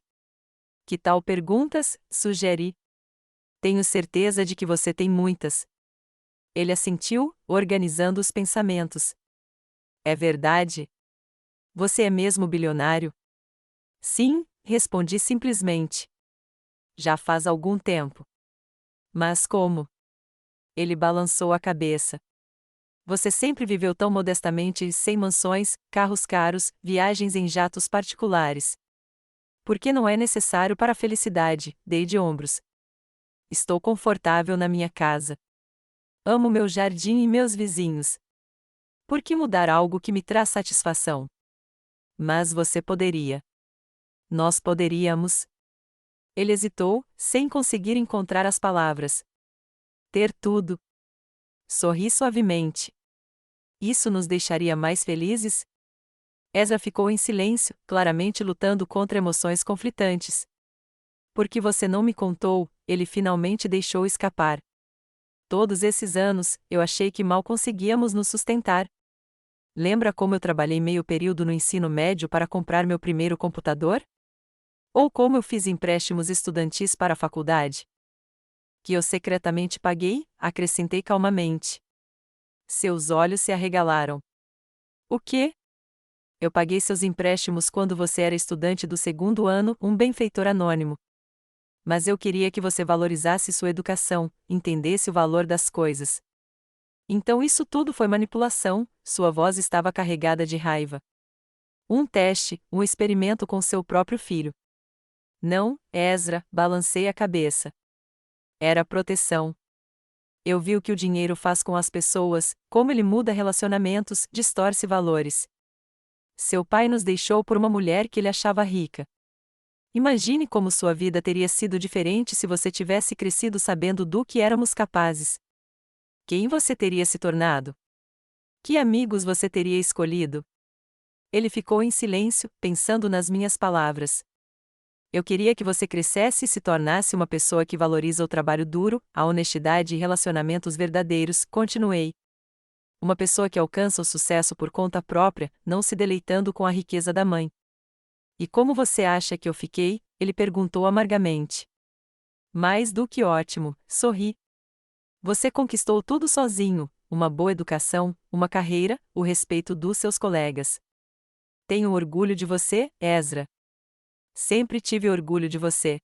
[SPEAKER 1] Que tal perguntas? Sugeri. Tenho certeza de que você tem muitas. Ele assentiu, organizando os pensamentos. É verdade? Você é mesmo bilionário? Sim, respondi simplesmente. Já faz algum tempo. Mas como? Ele balançou a cabeça. Você sempre viveu tão modestamente e sem mansões, carros caros, viagens em jatos particulares. Por que não é necessário para a felicidade? Dei de ombros. Estou confortável na minha casa. Amo meu jardim e meus vizinhos. Por que mudar algo que me traz satisfação? Mas você poderia. Nós poderíamos. Ele hesitou, sem conseguir encontrar as palavras. Ter tudo. Sorri suavemente. Isso nos deixaria mais felizes? Ezra ficou em silêncio, claramente lutando contra emoções conflitantes. Porque você não me contou, ele finalmente deixou escapar. Todos esses anos, eu achei que mal conseguíamos nos sustentar. Lembra como eu trabalhei meio período no ensino médio para comprar meu primeiro computador? Ou como eu fiz empréstimos estudantis para a faculdade? Que eu secretamente paguei, acrescentei calmamente. Seus olhos se arregalaram. O quê? Eu paguei seus empréstimos quando você era estudante do 2º ano, um benfeitor anônimo. Mas eu queria que você valorizasse sua educação, entendesse o valor das coisas. Então isso tudo foi manipulação, sua voz estava carregada de raiva. Um teste, um experimento com seu próprio filho. Não, Ezra, balancei a cabeça. Era proteção. Eu vi o que o dinheiro faz com as pessoas, como ele muda relacionamentos, distorce valores. Seu pai nos deixou por uma mulher que ele achava rica. Imagine como sua vida teria sido diferente se você tivesse crescido sabendo do que éramos capazes. Quem você teria se tornado? Que amigos você teria escolhido? Ele ficou em silêncio, pensando nas minhas palavras. Eu queria que você crescesse e se tornasse uma pessoa que valoriza o trabalho duro, a honestidade e relacionamentos verdadeiros, continuei. Uma pessoa que alcança o sucesso por conta própria, não se deleitando com a riqueza da mãe. E como você acha que eu fiquei? Ele perguntou amargamente. Mais do que ótimo, sorri. Você conquistou tudo sozinho, uma boa educação, uma carreira, o respeito dos seus colegas. Tenho orgulho de você, Ezra. Sempre tive orgulho de você.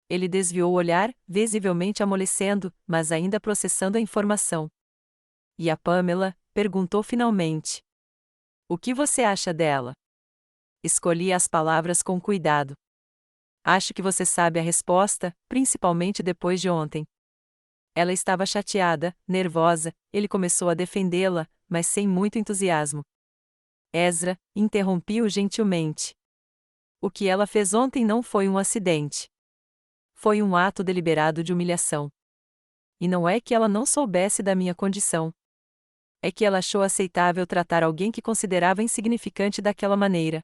[SPEAKER 1] Ele desviou o olhar, visivelmente amolecendo, mas ainda processando a informação. E a Pamela? Perguntou finalmente. O que você acha dela? Escolhi as palavras com cuidado. Acho que você sabe a resposta, principalmente depois de ontem. Ela estava chateada, nervosa, ele começou a defendê-la, mas sem muito entusiasmo. Ezra interrompiu gentilmente. O que ela fez ontem não foi um acidente. Foi um ato deliberado de humilhação. E não é que ela não soubesse da minha condição. É que ela achou aceitável tratar alguém que considerava insignificante daquela maneira.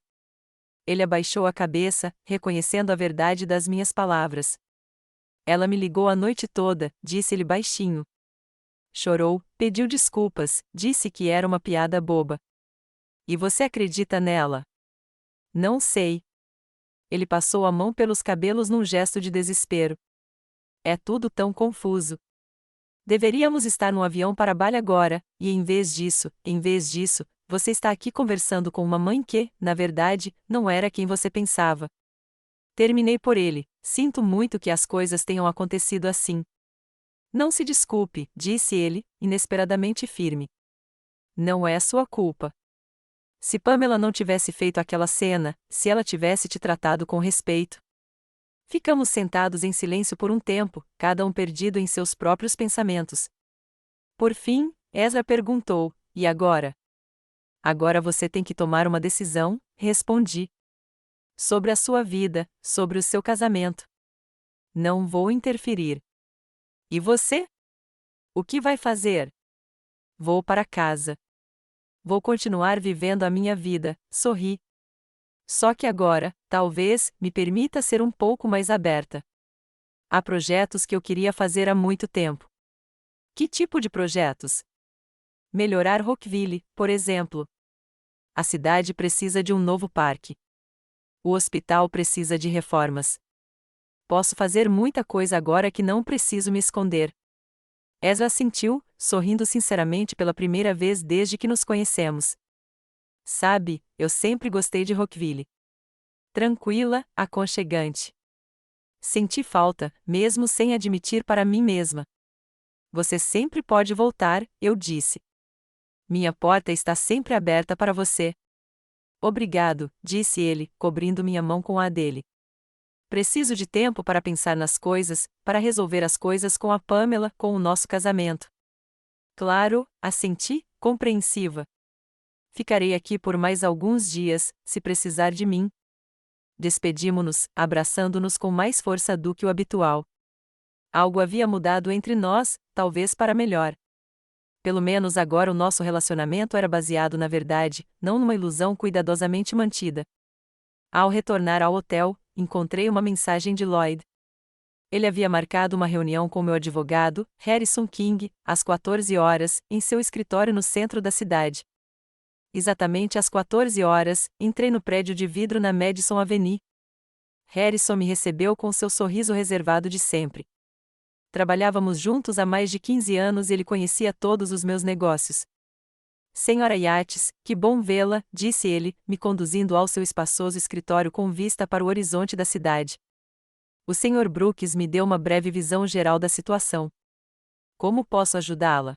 [SPEAKER 1] Ele abaixou a cabeça, reconhecendo a verdade das minhas palavras. Ela me ligou a noite toda, disse-ele baixinho. Chorou, pediu desculpas, disse que era uma piada boba. E você acredita nela? Não sei. Ele passou a mão pelos cabelos num gesto de desespero. É tudo tão confuso. Deveríamos estar no avião para Bali agora, e em vez disso, você está aqui conversando com uma mãe que, na verdade, não era quem você pensava. Terminei por ele. Sinto muito que as coisas tenham acontecido assim. Não se desculpe, disse ele, inesperadamente firme. Não é sua culpa. Se Pamela não tivesse feito aquela cena, se ela tivesse te tratado com respeito. Ficamos sentados em silêncio por um tempo, cada um perdido em seus próprios pensamentos. Por fim, Ezra perguntou: e agora? Agora você tem que tomar uma decisão, respondi. Sobre a sua vida, sobre o seu casamento. Não vou interferir. E você? O que vai fazer? Vou para casa. Vou continuar vivendo a minha vida, sorri. Só que agora, talvez, me permita ser um pouco mais aberta. Há projetos que eu queria fazer há muito tempo. Que tipo de projetos? Melhorar Rockville, por exemplo. A cidade precisa de um novo parque. O hospital precisa de reformas. Posso fazer muita coisa agora que não preciso me esconder. Ezra assentiu, sorrindo sinceramente pela primeira vez desde que nos conhecemos. Sabe, eu sempre gostei de Rockville. Tranquila, aconchegante. Senti falta, mesmo sem admitir para mim mesma. Você sempre pode voltar, eu disse. Minha porta está sempre aberta para você. Obrigado, disse ele, cobrindo minha mão com a dele. Preciso de tempo para pensar nas coisas, para resolver as coisas com a Pamela, com o nosso casamento. Claro, assenti, compreensiva. Ficarei aqui por mais alguns dias, se precisar de mim. Despedimo-nos, abraçando-nos com mais força do que o habitual. Algo havia mudado entre nós, talvez para melhor. Pelo menos agora o nosso relacionamento era baseado na verdade, não numa ilusão cuidadosamente mantida. Ao retornar ao hotel, encontrei uma mensagem de Lloyd. Ele havia marcado uma reunião com meu advogado, Harrison King, às 14 horas, em seu escritório no centro da cidade. Exatamente às 14 horas, entrei no prédio de vidro na Madison Avenue. Harrison me recebeu com seu sorriso reservado de sempre. Trabalhávamos juntos há mais de 15 anos e ele conhecia todos os meus negócios. Senhora Yates, que bom vê-la, disse ele, me conduzindo ao seu espaçoso escritório com vista para o horizonte da cidade. O Sr. Brooks me deu uma breve visão geral da situação. Como posso ajudá-la?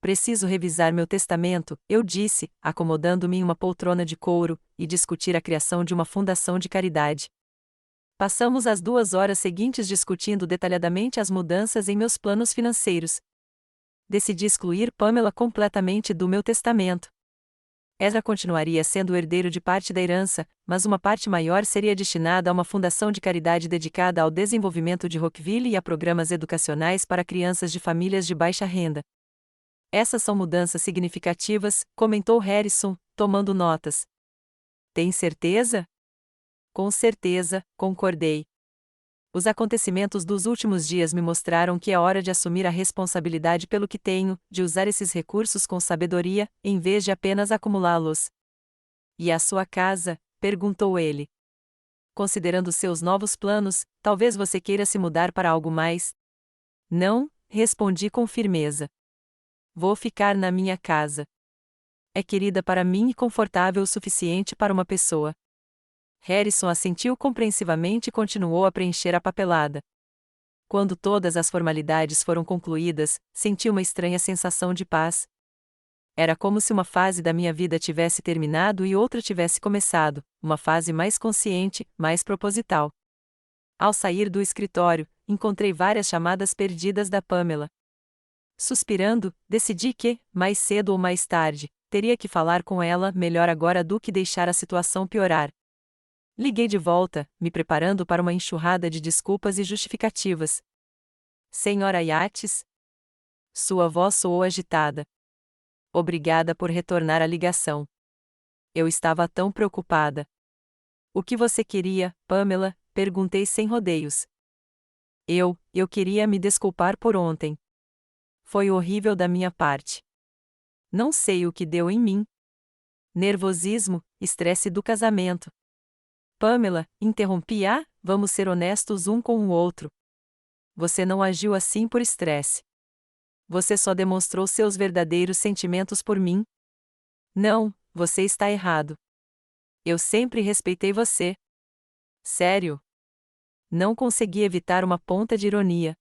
[SPEAKER 1] Preciso revisar meu testamento, eu disse, acomodando-me em uma poltrona de couro, e discutir a criação de uma fundação de caridade. Passamos as 2 horas seguintes discutindo detalhadamente as mudanças em meus planos financeiros. Decidi excluir Pamela completamente do meu testamento. Ezra continuaria sendo o herdeiro de parte da herança, mas uma parte maior seria destinada a uma fundação de caridade dedicada ao desenvolvimento de Rockville e a programas educacionais para crianças de famílias de baixa renda. Essas são mudanças significativas, comentou Harrison, tomando notas. Tem certeza? Com certeza, concordei. Os acontecimentos dos últimos dias me mostraram que é hora de assumir a responsabilidade pelo que tenho, de usar esses recursos com sabedoria, em vez de apenas acumulá-los. E a sua casa? Perguntou ele. Considerando seus novos planos, talvez você queira se mudar para algo mais? Não, respondi com firmeza. Vou ficar na minha casa. É querida para mim e confortável o suficiente para uma pessoa. Harrison assentiu compreensivamente e continuou a preencher a papelada. Quando todas as formalidades foram concluídas, senti uma estranha sensação de paz. Era como se uma fase da minha vida tivesse terminado e outra tivesse começado, uma fase mais consciente, mais proposital. Ao sair do escritório, encontrei várias chamadas perdidas da Pamela. Suspirando, decidi que, mais cedo ou mais tarde, teria que falar com ela melhor agora do que deixar a situação piorar. Liguei de volta, me preparando para uma enxurrada de desculpas e justificativas. Senhora Yates? Sua voz soou agitada. Obrigada por retornar a ligação. Eu estava tão preocupada. O que você queria, Pamela? Perguntei sem rodeios. Eu queria me desculpar por ontem. Foi horrível da minha parte. Não sei o que deu em mim. Nervosismo, estresse do casamento. Pamela, interrompi. Vamos ser honestos um com o outro. Você não agiu assim por estresse. Você só demonstrou seus verdadeiros sentimentos por mim. Não, você está errado. Eu sempre respeitei você. Sério? Não consegui evitar uma ponta de ironia.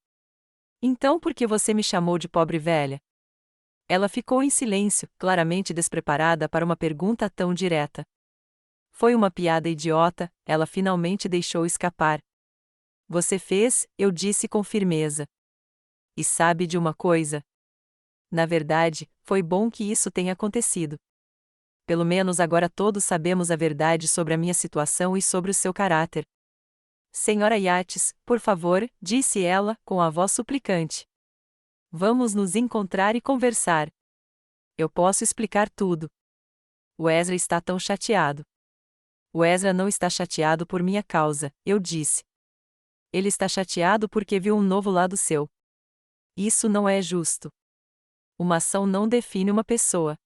[SPEAKER 1] Então por que você me chamou de pobre velha? Ela ficou em silêncio, claramente despreparada para uma pergunta tão direta. Foi uma piada idiota, ela finalmente deixou escapar. Você fez, eu disse com firmeza. E sabe de uma coisa? Na verdade, foi bom que isso tenha acontecido. Pelo menos agora todos sabemos a verdade sobre a minha situação e sobre o seu caráter. Senhora Yates, por favor, disse ela, com a voz suplicante. Vamos nos encontrar e conversar. Eu posso explicar tudo. O Ezra está tão chateado. O Ezra não está chateado por minha causa, eu disse. Ele está chateado porque viu um novo lado seu. Isso não é justo. Uma ação não define uma pessoa.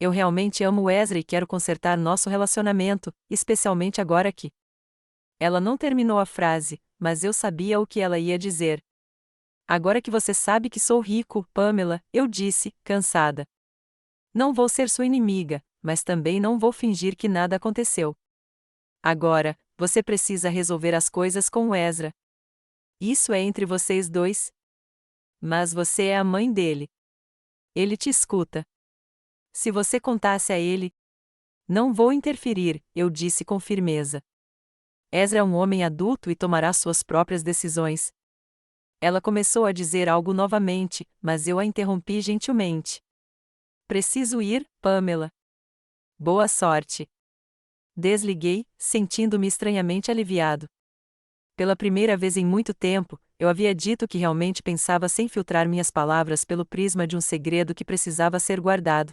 [SPEAKER 1] Eu realmente amo o Ezra e quero consertar nosso relacionamento, especialmente agora que. Ela não terminou a frase, mas eu sabia o que ela ia dizer. Agora que você sabe que sou rico, Pamela, eu disse, cansada. Não vou ser sua inimiga, mas também não vou fingir que nada aconteceu. Agora, você precisa resolver as coisas com o Ezra. Isso é entre vocês dois. Mas você é a mãe dele. Ele te escuta. Se você contasse a ele. Não vou interferir, eu disse com firmeza. Ezra é um homem adulto e tomará suas próprias decisões. Ela começou a dizer algo novamente, mas eu a interrompi gentilmente. Preciso ir, Pamela. Boa sorte. Desliguei, sentindo-me estranhamente aliviado. Pela primeira vez em muito tempo, eu havia dito que realmente pensava sem filtrar minhas palavras pelo prisma de um segredo que precisava ser guardado.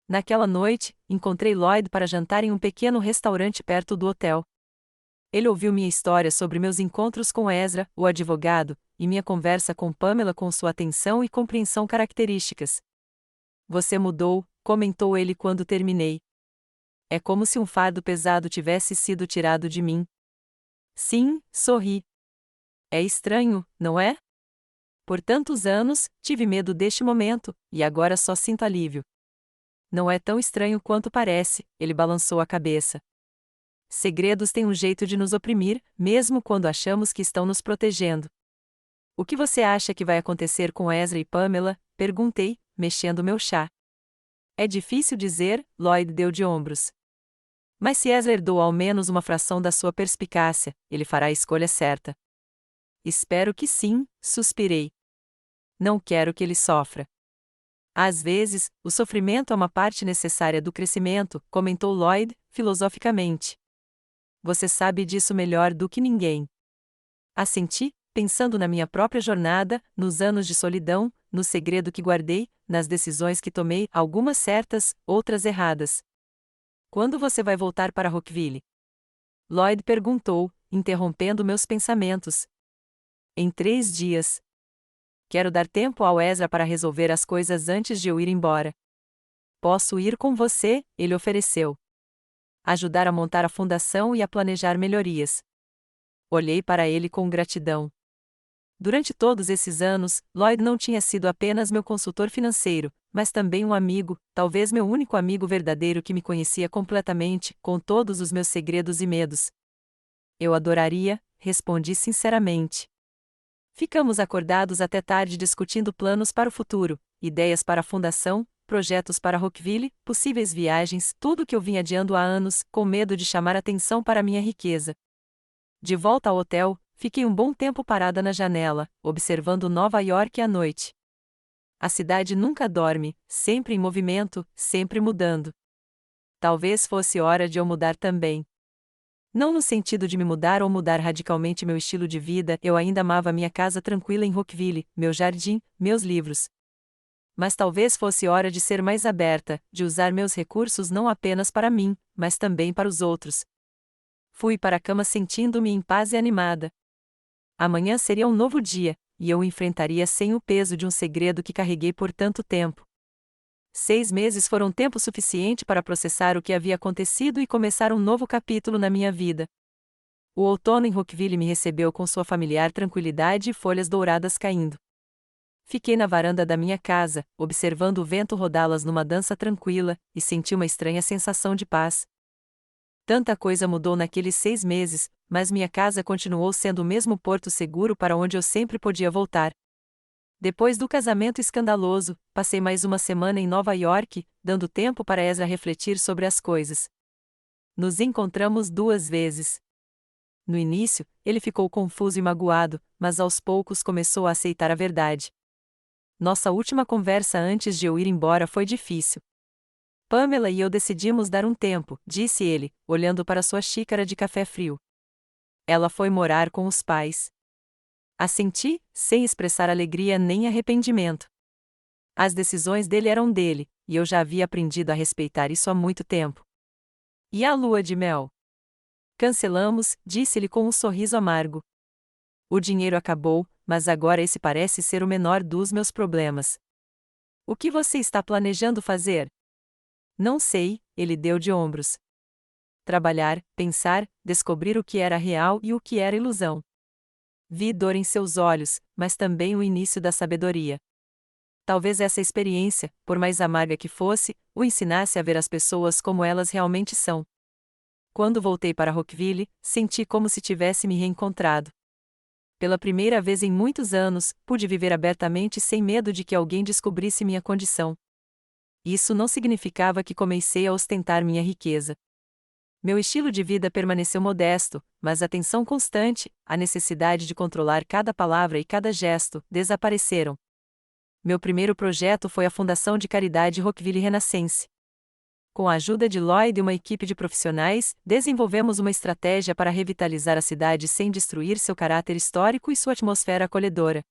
[SPEAKER 1] Naquela noite, encontrei Lloyd para jantar em um pequeno restaurante perto do hotel. Ele ouviu minha história sobre meus encontros com Ezra, o advogado, e minha conversa com Pamela com sua atenção e compreensão características. Você mudou, comentou ele quando terminei. É como se um fardo pesado tivesse sido tirado de mim. Sim, sorri. É estranho, não é? Por tantos anos, tive medo deste momento, e agora só sinto alívio. Não é tão estranho quanto parece, ele balançou a cabeça. Segredos têm um jeito de nos oprimir, mesmo quando achamos que estão nos protegendo. O que você acha que vai acontecer com Ezra e Pamela? Perguntei, mexendo meu chá. É difícil dizer, Lloyd deu de ombros. Mas se Ezra herdou ao menos uma fração da sua perspicácia, ele fará a escolha certa. Espero que sim, suspirei. Não quero que ele sofra. Às vezes, o sofrimento é uma parte necessária do crescimento, comentou Lloyd, filosoficamente. Você sabe disso melhor do que ninguém. Assenti, pensando na minha própria jornada, nos anos de solidão, no segredo que guardei, nas decisões que tomei, algumas certas, outras erradas. Quando você vai voltar para Rockville? Lloyd perguntou, interrompendo meus pensamentos. Em 3 dias. Quero dar tempo ao Ezra para resolver as coisas antes de eu ir embora. Posso ir com você, ele ofereceu. Ajudar a montar a fundação e a planejar melhorias. Olhei para ele com gratidão. Durante todos esses anos, Lloyd não tinha sido apenas meu consultor financeiro, mas também um amigo, talvez meu único amigo verdadeiro que me conhecia completamente, com todos os meus segredos e medos. Eu adoraria, respondi sinceramente. Ficamos acordados até tarde discutindo planos para o futuro, ideias para a fundação, projetos para Rockville, possíveis viagens, tudo que eu vinha adiando há anos, com medo de chamar atenção para minha riqueza. De volta ao hotel, fiquei um bom tempo parada na janela, observando Nova York à noite. A cidade nunca dorme, sempre em movimento, sempre mudando. Talvez fosse hora de eu mudar também. Não no sentido de me mudar ou mudar radicalmente meu estilo de vida, eu ainda amava minha casa tranquila em Rockville, meu jardim, meus livros. Mas talvez fosse hora de ser mais aberta, de usar meus recursos não apenas para mim, mas também para os outros. Fui para a cama sentindo-me em paz e animada. Amanhã seria um novo dia, e eu o enfrentaria sem o peso de um segredo que carreguei por tanto tempo. 6 meses foram tempo suficiente para processar o que havia acontecido e começar um novo capítulo na minha vida. O outono em Rockville me recebeu com sua familiar tranquilidade e folhas douradas caindo. Fiquei na varanda da minha casa, observando o vento rodá-las numa dança tranquila, e senti uma estranha sensação de paz. Tanta coisa mudou naqueles 6 meses, mas minha casa continuou sendo o mesmo porto seguro para onde eu sempre podia voltar. Depois do casamento escandaloso, passei mais uma semana em Nova York, dando tempo para Ezra refletir sobre as coisas. Nos encontramos 2 vezes. No início, ele ficou confuso e magoado, mas aos poucos começou a aceitar a verdade. Nossa última conversa antes de eu ir embora foi difícil. Pamela e eu decidimos dar um tempo, disse ele, olhando para sua xícara de café frio. Ela foi morar com os pais. Assenti, sem expressar alegria nem arrependimento. As decisões dele eram dele, e eu já havia aprendido a respeitar isso há muito tempo. E a lua de mel? Cancelamos, disse-ele com um sorriso amargo. O dinheiro acabou, mas agora esse parece ser o menor dos meus problemas. O que você está planejando fazer? Não sei, ele deu de ombros. Trabalhar, pensar, descobrir o que era real e o que era ilusão. Vi dor em seus olhos, mas também o início da sabedoria. Talvez essa experiência, por mais amarga que fosse, o ensinasse a ver as pessoas como elas realmente são. Quando voltei para Rockville, senti como se tivesse me reencontrado. Pela primeira vez em muitos anos, pude viver abertamente sem medo de que alguém descobrisse minha condição. Isso não significava que comecei a ostentar minha riqueza. Meu estilo de vida permaneceu modesto, mas a tensão constante, a necessidade de controlar cada palavra e cada gesto, desapareceram. Meu primeiro projeto foi a Fundação de Caridade Rockville Renascense. Com a ajuda de Lloyd e uma equipe de profissionais, desenvolvemos uma estratégia para revitalizar a cidade sem destruir seu caráter histórico e sua atmosfera acolhedora.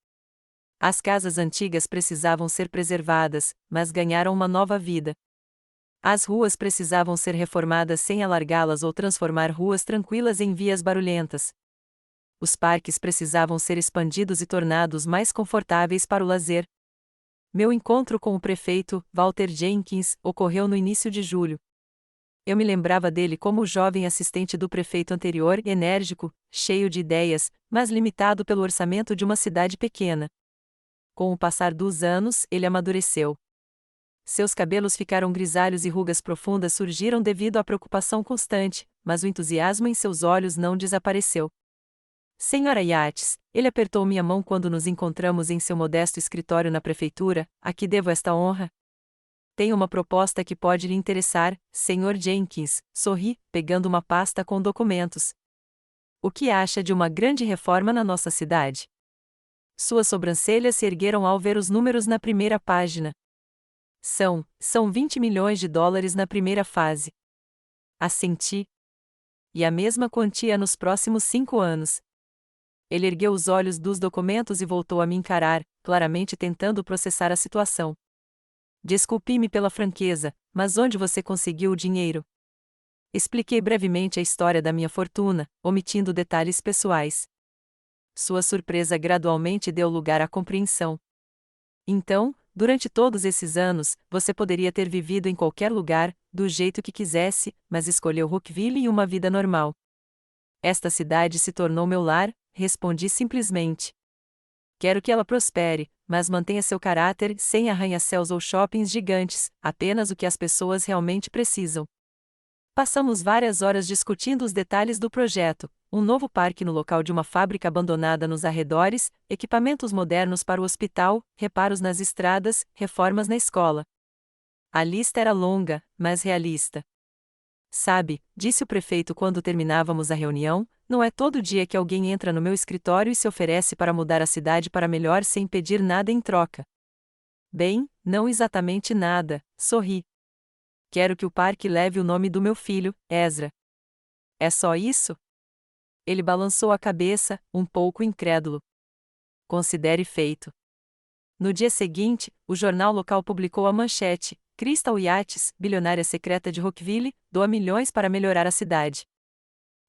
[SPEAKER 1] As casas antigas precisavam ser preservadas, mas ganharam uma nova vida. As ruas precisavam ser reformadas sem alargá-las ou transformar ruas tranquilas em vias barulhentas. Os parques precisavam ser expandidos e tornados mais confortáveis para o lazer. Meu encontro com o prefeito, Walter Jenkins, ocorreu no início de julho. Eu me lembrava dele como o jovem assistente do prefeito anterior, enérgico, cheio de ideias, mas limitado pelo orçamento de uma cidade pequena. Com o passar dos anos, ele amadureceu. Seus cabelos ficaram grisalhos e rugas profundas surgiram devido à preocupação constante, mas o entusiasmo em seus olhos não desapareceu. Senhora Yates, ele apertou minha mão quando nos encontramos em seu modesto escritório na prefeitura. A que devo esta honra? Tenho uma proposta que pode lhe interessar, Sr. Jenkins, sorri, pegando uma pasta com documentos. O que acha de uma grande reforma na nossa cidade? Suas sobrancelhas se ergueram ao ver os números na primeira página. São 20 milhões de dólares na primeira fase. Assenti. E a mesma quantia nos próximos 5 anos. Ele ergueu os olhos dos documentos e voltou a me encarar, claramente tentando processar a situação. Desculpe-me pela franqueza, mas onde você conseguiu o dinheiro? Expliquei brevemente a história da minha fortuna, omitindo detalhes pessoais. Sua surpresa gradualmente deu lugar à compreensão. Então, durante todos esses anos, você poderia ter vivido em qualquer lugar, do jeito que quisesse, mas escolheu Rockville e uma vida normal. Esta cidade se tornou meu lar, respondi simplesmente. Quero que ela prospere, mas mantenha seu caráter, sem arranha-céus ou shoppings gigantes, apenas o que as pessoas realmente precisam. Passamos várias horas discutindo os detalhes do projeto: um novo parque no local de uma fábrica abandonada nos arredores, equipamentos modernos para o hospital, reparos nas estradas, reformas na escola. A lista era longa, mas realista. Sabe, disse o prefeito quando terminávamos a reunião, não é todo dia que alguém entra no meu escritório e se oferece para mudar a cidade para melhor sem pedir nada em troca. Bem, não exatamente nada, sorri. Quero que o parque leve o nome do meu filho, Ezra. É só isso? Ele balançou a cabeça, um pouco incrédulo. Considere feito. No dia seguinte, o jornal local publicou a manchete: Crystal Yachts, bilionária secreta de Rockville, doa milhões para melhorar a cidade.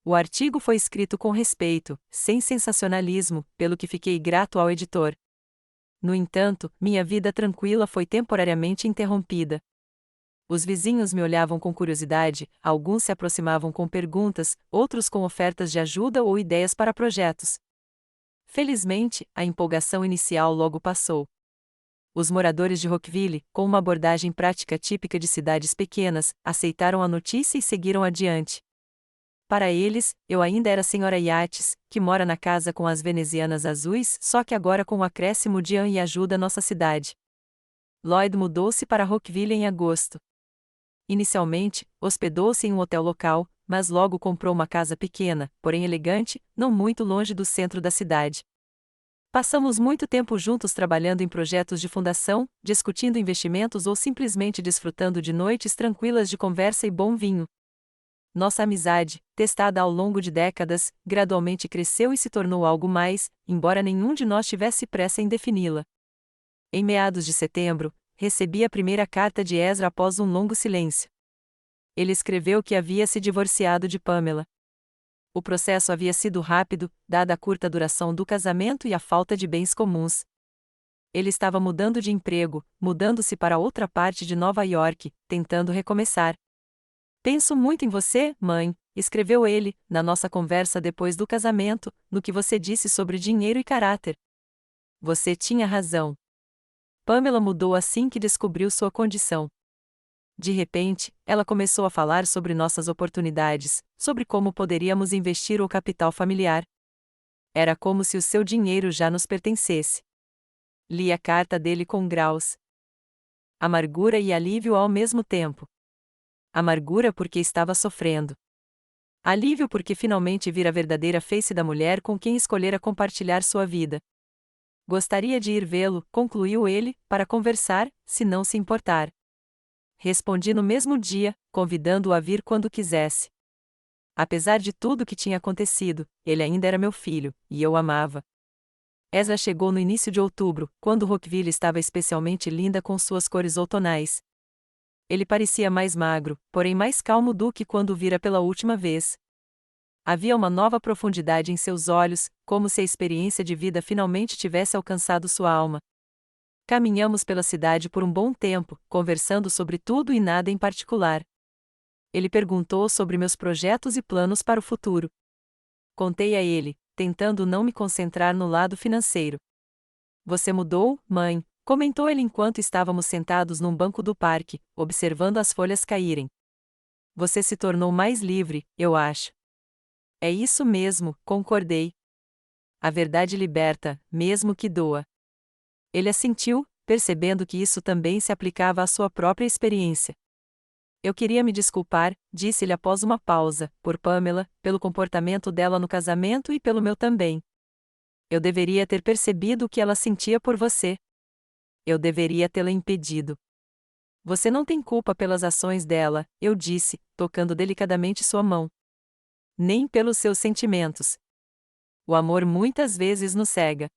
[SPEAKER 1] O artigo foi escrito com respeito, sem sensacionalismo, pelo que fiquei grato ao editor. No entanto, minha vida tranquila foi temporariamente interrompida. Os vizinhos me olhavam com curiosidade, alguns se aproximavam com perguntas, outros com ofertas de ajuda ou ideias para projetos. Felizmente, a empolgação inicial logo passou. Os moradores de Rockville, com uma abordagem prática típica de cidades pequenas, aceitaram a notícia e seguiram adiante. Para eles, eu ainda era a senhora Yates, que mora na casa com as venezianas azuis, só que agora com o acréscimo de Anne e ajuda nossa cidade. Lloyd mudou-se para Rockville em agosto. Inicialmente, hospedou-se em um hotel local, mas logo comprou uma casa pequena, porém elegante, não muito longe do centro da cidade. Passamos muito tempo juntos trabalhando em projetos de fundação, discutindo investimentos ou simplesmente desfrutando de noites tranquilas de conversa e bom vinho. Nossa amizade, testada ao longo de décadas, gradualmente cresceu e se tornou algo mais, embora nenhum de nós tivesse pressa em defini-la. Em meados de setembro, recebi a primeira carta de Ezra após um longo silêncio. Ele escreveu que havia se divorciado de Pamela. O processo havia sido rápido, dada a curta duração do casamento e a falta de bens comuns. Ele estava mudando de emprego, mudando-se para outra parte de Nova York, tentando recomeçar. Penso muito em você, mãe, escreveu ele, na nossa conversa depois do casamento, no que você disse sobre dinheiro e caráter. Você tinha razão. Pamela mudou assim que descobriu sua condição. De repente, ela começou a falar sobre nossas oportunidades, sobre como poderíamos investir o capital familiar. Era como se o seu dinheiro já nos pertencesse. Li a carta dele com graus. Amargura e alívio ao mesmo tempo. Amargura porque estava sofrendo. Alívio porque finalmente vira a verdadeira face da mulher com quem escolhera compartilhar sua vida. Gostaria de ir vê-lo, concluiu ele, para conversar, se não se importar. Respondi no mesmo dia, convidando-o a vir quando quisesse. Apesar de tudo o que tinha acontecido, ele ainda era meu filho, e eu o amava. Ezra chegou no início de outubro, quando Rockville estava especialmente linda com suas cores outonais. Ele parecia mais magro, porém mais calmo do que quando o vira pela última vez. Havia uma nova profundidade em seus olhos, como se a experiência de vida finalmente tivesse alcançado sua alma. Caminhamos pela cidade por um bom tempo, conversando sobre tudo e nada em particular. Ele perguntou sobre meus projetos e planos para o futuro. Contei a ele, tentando não me concentrar no lado financeiro. Você mudou, mãe, comentou ele enquanto estávamos sentados num banco do parque, observando as folhas caírem. Você se tornou mais livre, eu acho. É isso mesmo, concordei. A verdade liberta, mesmo que doa. Ele assentiu, percebendo que isso também se aplicava à sua própria experiência. Eu queria me desculpar, disse-lhe após uma pausa, por Pamela, pelo comportamento dela no casamento e pelo meu também. Eu deveria ter percebido o que ela sentia por você. Eu deveria tê-la impedido. Você não tem culpa pelas ações dela, eu disse, tocando delicadamente sua mão. Nem pelos seus sentimentos. O amor muitas vezes nos cega.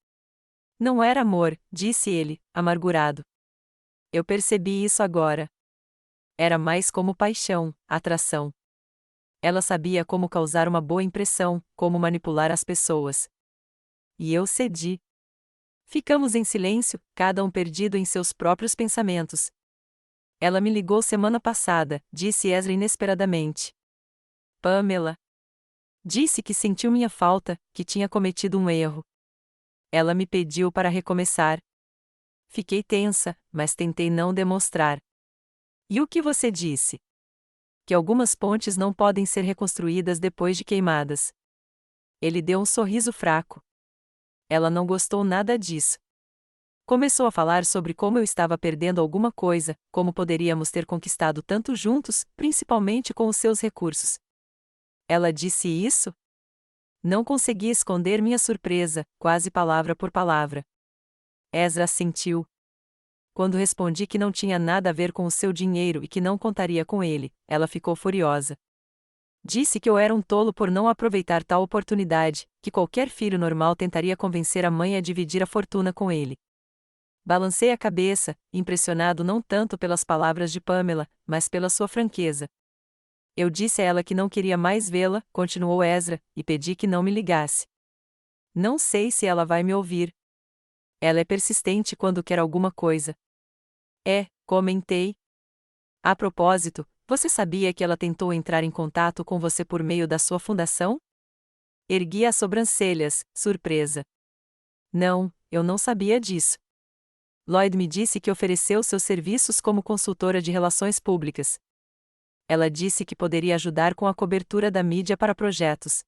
[SPEAKER 1] Não era amor, disse ele, amargurado. Eu percebi isso agora. Era mais como paixão, atração. Ela sabia como causar uma boa impressão, como manipular as pessoas. E eu cedi. Ficamos em silêncio, cada um perdido em seus próprios pensamentos. Ela me ligou semana passada, disse Ezra inesperadamente. Pamela. Disse que sentiu minha falta, que tinha cometido um erro. Ela me pediu para recomeçar. Fiquei tensa, mas tentei não demonstrar. E o que você disse? Que algumas pontes não podem ser reconstruídas depois de queimadas. Ele deu um sorriso fraco. Ela não gostou nada disso. Começou a falar sobre como eu estava perdendo alguma coisa, como poderíamos ter conquistado tanto juntos, principalmente com os seus recursos. Ela disse isso? Não consegui esconder minha surpresa, quase palavra por palavra. Ezra assentiu. Quando respondi que não tinha nada a ver com o seu dinheiro e que não contaria com ele, ela ficou furiosa. Disse que eu era um tolo por não aproveitar tal oportunidade, que qualquer filho normal tentaria convencer a mãe a dividir a fortuna com ele. Balancei a cabeça, impressionado não tanto pelas palavras de Pamela, mas pela sua franqueza. Eu disse a ela que não queria mais vê-la, continuou Ezra, e pedi que não me ligasse. Não sei se ela vai me ouvir. Ela é persistente quando quer alguma coisa. Comentei. A propósito, você sabia que ela tentou entrar em contato com você por meio da sua fundação? Ergui as sobrancelhas, surpresa. Não, eu não sabia disso. Lloyd me disse que ofereceu seus serviços como consultora de relações públicas. Ela disse que poderia ajudar com a cobertura da mídia para projetos.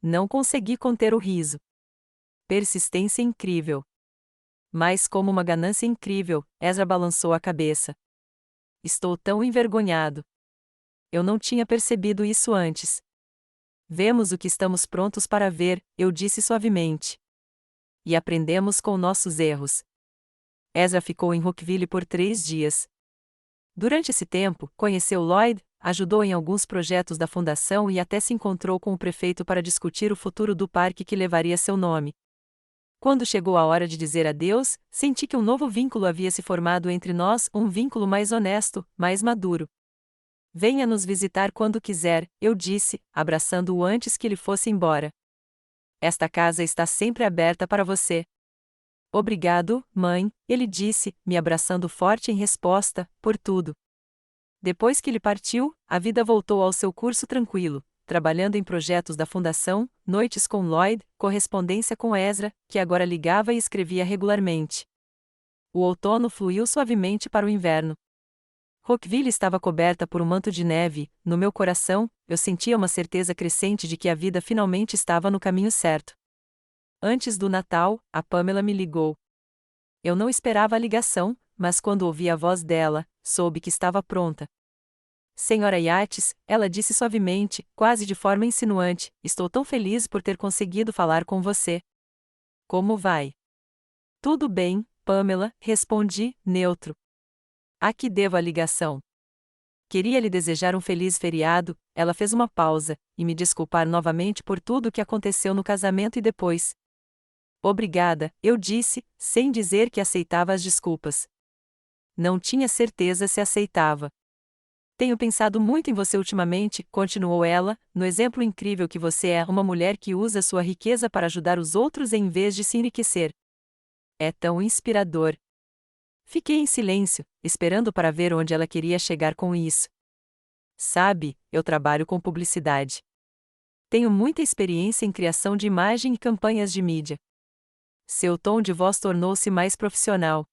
[SPEAKER 1] Não consegui conter o riso. Persistência incrível. Mas como uma ganância incrível, Ezra balançou a cabeça. Estou tão envergonhado. Eu não tinha percebido isso antes. Vemos o que estamos prontos para ver, eu disse suavemente. E aprendemos com nossos erros. Ezra ficou em Rockville por 3 dias. Durante esse tempo, conheceu Lloyd, ajudou em alguns projetos da fundação e até se encontrou com o prefeito para discutir o futuro do parque que levaria seu nome. Quando chegou a hora de dizer adeus, senti que um novo vínculo havia se formado entre nós, um vínculo mais honesto, mais maduro. Venha nos visitar quando quiser, eu disse, abraçando-o antes que ele fosse embora. Esta casa está sempre aberta para você. Obrigado, mãe, ele disse, me abraçando forte em resposta, por tudo. Depois que ele partiu, a vida voltou ao seu curso tranquilo, trabalhando em projetos da fundação, noites com Lloyd, correspondência com Ezra, que agora ligava e escrevia regularmente. O outono fluiu suavemente para o inverno. Rockville estava coberta por um manto de neve, no meu coração, eu sentia uma certeza crescente de que a vida finalmente estava no caminho certo. Antes do Natal, a Pamela me ligou. Eu não esperava a ligação, mas quando ouvi a voz dela, soube que estava pronta. Senhora Yates, ela disse suavemente, quase de forma insinuante, estou tão feliz por ter conseguido falar com você. Como vai? Tudo bem, Pamela, respondi, neutro. A que devo a ligação? Queria lhe desejar um feliz feriado, ela fez uma pausa, e me desculpar novamente por tudo o que aconteceu no casamento e depois. Obrigada, eu disse, sem dizer que aceitava as desculpas. Não tinha certeza se aceitava. Tenho pensado muito em você ultimamente, continuou ela, no exemplo incrível que você é, uma mulher que usa sua riqueza para ajudar os outros em vez de se enriquecer. É tão inspirador. Fiquei em silêncio, esperando para ver onde ela queria chegar com isso. Sabe, eu trabalho com publicidade. Tenho muita experiência em criação de imagem e campanhas de mídia. Seu tom de voz tornou-se mais profissional.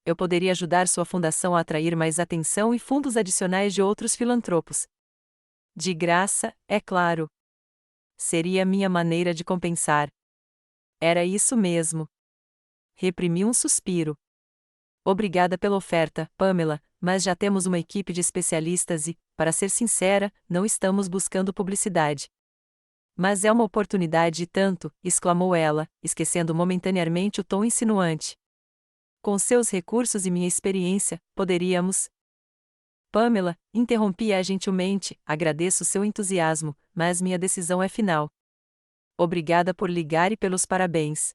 [SPEAKER 1] Eu poderia ajudar sua fundação a atrair mais atenção e fundos adicionais de outros filantropos. De graça, é claro. Seria minha maneira de compensar. Era isso mesmo. Reprimi um suspiro. Obrigada pela oferta, Pamela, mas já temos uma equipe de especialistas e, para ser sincera, não estamos buscando publicidade. Mas é uma oportunidade e tanto, exclamou ela, esquecendo momentaneamente o tom insinuante. Com seus recursos e minha experiência, poderíamos. Pamela, interrompi-a gentilmente, agradeço seu entusiasmo, mas minha decisão é final. Obrigada por ligar e pelos parabéns.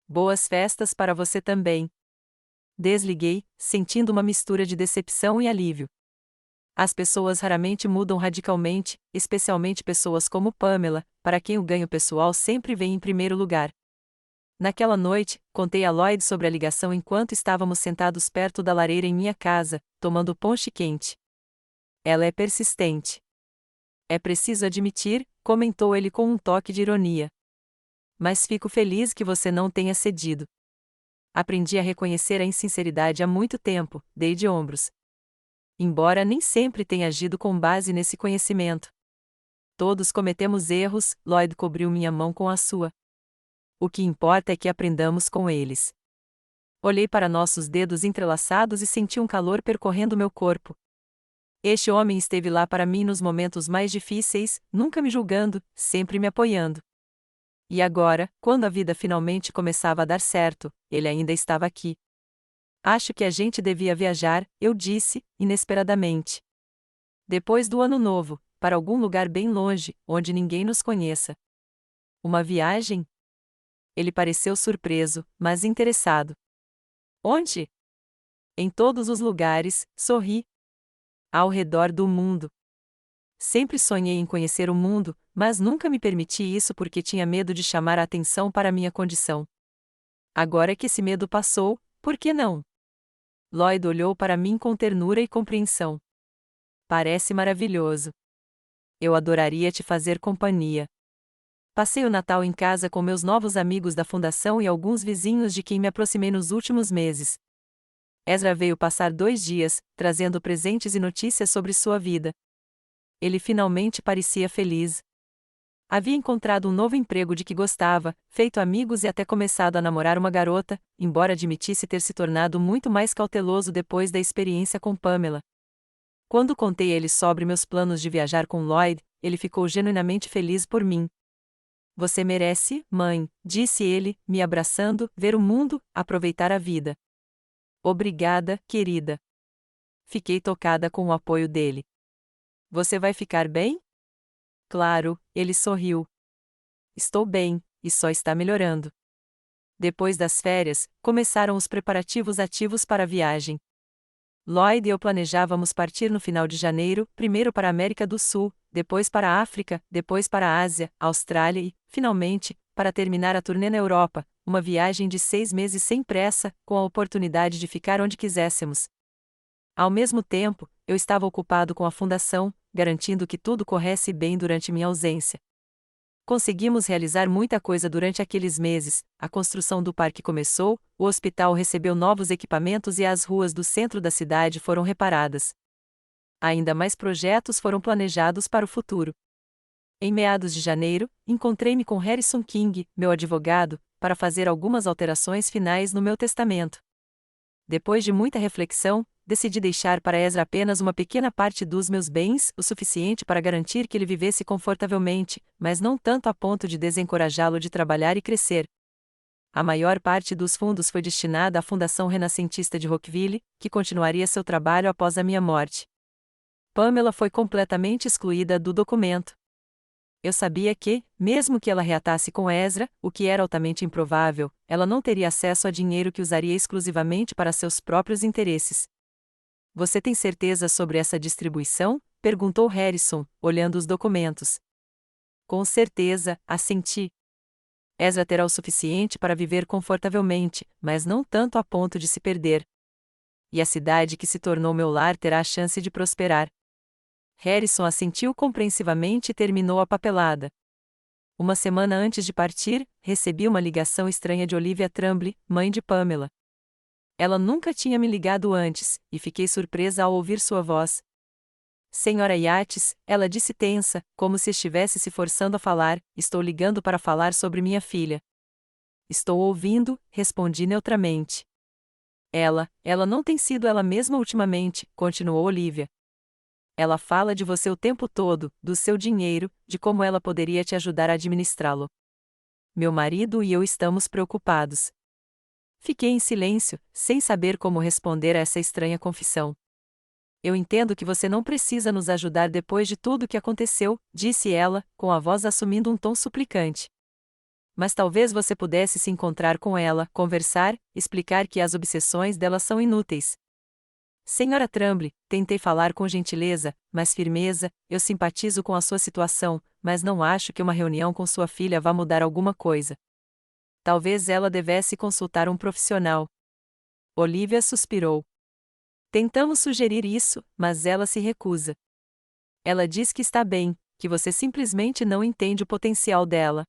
[SPEAKER 1] Boas festas para você também. Desliguei, sentindo uma mistura de decepção e alívio. As pessoas raramente mudam radicalmente, especialmente pessoas como Pamela, para quem o ganho pessoal sempre vem em primeiro lugar. Naquela noite, contei a Lloyd sobre a ligação enquanto estávamos sentados perto da lareira em minha casa, tomando ponche quente. Ela é persistente. É preciso admitir, comentou ele com um toque de ironia. Mas fico feliz que você não tenha cedido. Aprendi a reconhecer a insinceridade há muito tempo, dei de ombros. Embora nem sempre tenha agido com base nesse conhecimento. Todos cometemos erros, Lloyd cobriu minha mão com a sua. O que importa é que aprendamos com eles. Olhei para nossos dedos entrelaçados e senti um calor percorrendo meu corpo. Este homem esteve lá para mim nos momentos mais difíceis, nunca me julgando, sempre me apoiando. E agora, quando a vida finalmente começava a dar certo, ele ainda estava aqui. Acho que a gente devia viajar, eu disse, inesperadamente. Depois do ano novo, para algum lugar bem longe, onde ninguém nos conheça. Uma viagem? Ele pareceu surpreso, mas interessado. Onde? Em todos os lugares, sorri. Ao redor do mundo. Sempre sonhei em conhecer o mundo, mas nunca me permiti isso porque tinha medo de chamar a atenção para minha condição. Agora que esse medo passou, por que não? Lloyd olhou para mim com ternura e compreensão. Parece maravilhoso. Eu adoraria te fazer companhia. Passei o Natal em casa com meus novos amigos da fundação e alguns vizinhos de quem me aproximei nos últimos meses. Ezra veio passar 2 dias, trazendo presentes e notícias sobre sua vida. Ele finalmente parecia feliz. Havia encontrado um novo emprego de que gostava, feito amigos e até começado a namorar uma garota, embora admitisse ter se tornado muito mais cauteloso depois da experiência com Pamela. Quando contei a ele sobre meus planos de viajar com Lloyd, ele ficou genuinamente feliz por mim. Você merece, mãe, disse ele, me abraçando, ver o mundo, aproveitar a vida. Obrigada, querida. Fiquei tocada com o apoio dele. Você vai ficar bem? Claro, ele sorriu. Estou bem, e só está melhorando. Depois das férias, começaram os preparativos ativos para a viagem. Lloyd e eu planejávamos partir no final de janeiro, primeiro para a América do Sul, depois para a África, depois para a Ásia, Austrália e, finalmente, para terminar a turnê na Europa, uma viagem de 6 meses sem pressa, com a oportunidade de ficar onde quiséssemos. Ao mesmo tempo, eu estava ocupado com a fundação, garantindo que tudo corresse bem durante minha ausência. Conseguimos realizar muita coisa durante aqueles meses, a construção do parque começou, o hospital recebeu novos equipamentos e as ruas do centro da cidade foram reparadas. Ainda mais projetos foram planejados para o futuro. Em meados de janeiro, encontrei-me com Harrison King, meu advogado, para fazer algumas alterações finais no meu testamento. Depois de muita reflexão, decidi deixar para Ezra apenas uma pequena parte dos meus bens, o suficiente para garantir que ele vivesse confortavelmente, mas não tanto a ponto de desencorajá-lo de trabalhar e crescer. A maior parte dos fundos foi destinada à Fundação Renascentista de Rockville, que continuaria seu trabalho após a minha morte. Pamela foi completamente excluída do documento. Eu sabia que, mesmo que ela reatasse com Ezra, o que era altamente improvável, ela não teria acesso a dinheiro que usaria exclusivamente para seus próprios interesses. Você tem certeza sobre essa distribuição? Perguntou Harrison, olhando os documentos. Com certeza, assenti. Ezra terá o suficiente para viver confortavelmente, mas não tanto a ponto de se perder. E a cidade que se tornou meu lar terá a chance de prosperar. Harrison assentiu compreensivamente e terminou a papelada. Uma semana antes de partir, recebi uma ligação estranha de Olivia Tremblay, mãe de Pamela. Ela nunca tinha me ligado antes, e fiquei surpresa ao ouvir sua voz. Senhora Yates, ela disse tensa, como se estivesse se forçando a falar, estou ligando para falar sobre minha filha. Estou ouvindo, respondi neutramente. Ela não tem sido ela mesma ultimamente, continuou Olivia. Ela fala de você o tempo todo, do seu dinheiro, de como ela poderia te ajudar a administrá-lo. Meu marido e eu estamos preocupados. Fiquei em silêncio, sem saber como responder a essa estranha confissão. Eu entendo que você não precisa nos ajudar depois de tudo o que aconteceu, disse ela, com a voz assumindo um tom suplicante. Mas talvez você pudesse se encontrar com ela, conversar, explicar que as obsessões dela são inúteis. Senhora Trumble, tentei falar com gentileza, mas firmeza, eu simpatizo com a sua situação, mas não acho que uma reunião com sua filha vá mudar alguma coisa. Talvez ela devesse consultar um profissional. Olivia suspirou. Tentamos sugerir isso, mas ela se recusa. Ela diz que está bem, que você simplesmente não entende o potencial dela.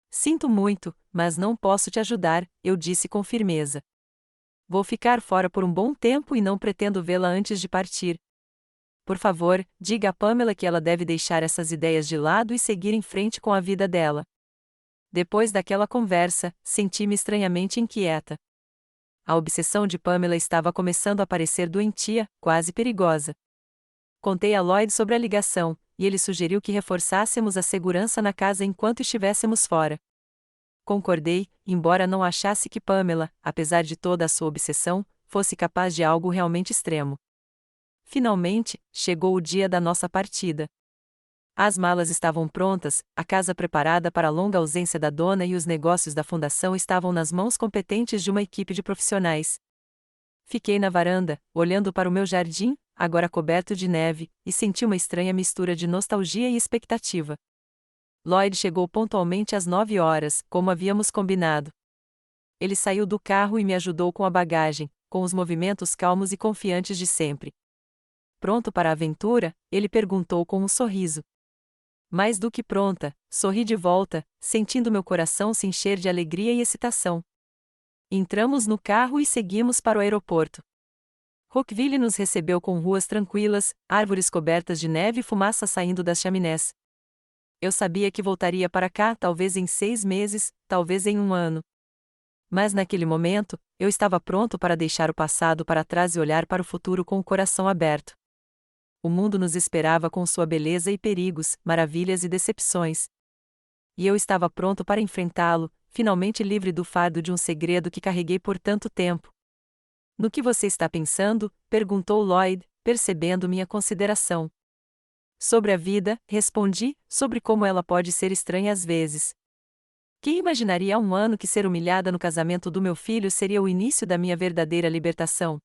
[SPEAKER 1] Sinto muito, mas não posso te ajudar, eu disse com firmeza. Vou ficar fora por um bom tempo e não pretendo vê-la antes de partir. Por favor, diga a Pamela que ela deve deixar essas ideias de lado e seguir em frente com a vida dela. Depois daquela conversa, senti-me estranhamente inquieta. A obsessão de Pamela estava começando a parecer doentia, quase perigosa. Contei a Lloyd sobre a ligação, e ele sugeriu que reforçássemos a segurança na casa enquanto estivéssemos fora. Concordei, embora não achasse que Pamela, apesar de toda a sua obsessão, fosse capaz de algo realmente extremo. Finalmente, chegou o dia da nossa partida. As malas estavam prontas, a casa preparada para a longa ausência da dona e os negócios da fundação estavam nas mãos competentes de uma equipe de profissionais. Fiquei na varanda, olhando para o meu jardim, agora coberto de neve, e senti uma estranha mistura de nostalgia e expectativa. Lloyd chegou pontualmente às 9 horas, como havíamos combinado. Ele saiu do carro e me ajudou com a bagagem, com os movimentos calmos e confiantes de sempre. Pronto para a aventura? Ele perguntou com um sorriso. Mais do que pronta, sorri de volta, sentindo meu coração se encher de alegria e excitação. Entramos no carro e seguimos para o aeroporto. Rockville nos recebeu com ruas tranquilas, árvores cobertas de neve e fumaça saindo das chaminés. Eu sabia que voltaria para cá talvez em 6 meses, talvez em 1 ano. Mas naquele momento, eu estava pronto para deixar o passado para trás e olhar para o futuro com o coração aberto. O mundo nos esperava com sua beleza e perigos, maravilhas e decepções. E eu estava pronto para enfrentá-lo, finalmente livre do fardo de um segredo que carreguei por tanto tempo. No que você está pensando? Perguntou Lloyd, percebendo minha consideração. Sobre a vida, respondi, sobre como ela pode ser estranha às vezes. Quem imaginaria há 1 ano que ser humilhada no casamento do meu filho seria o início da minha verdadeira libertação?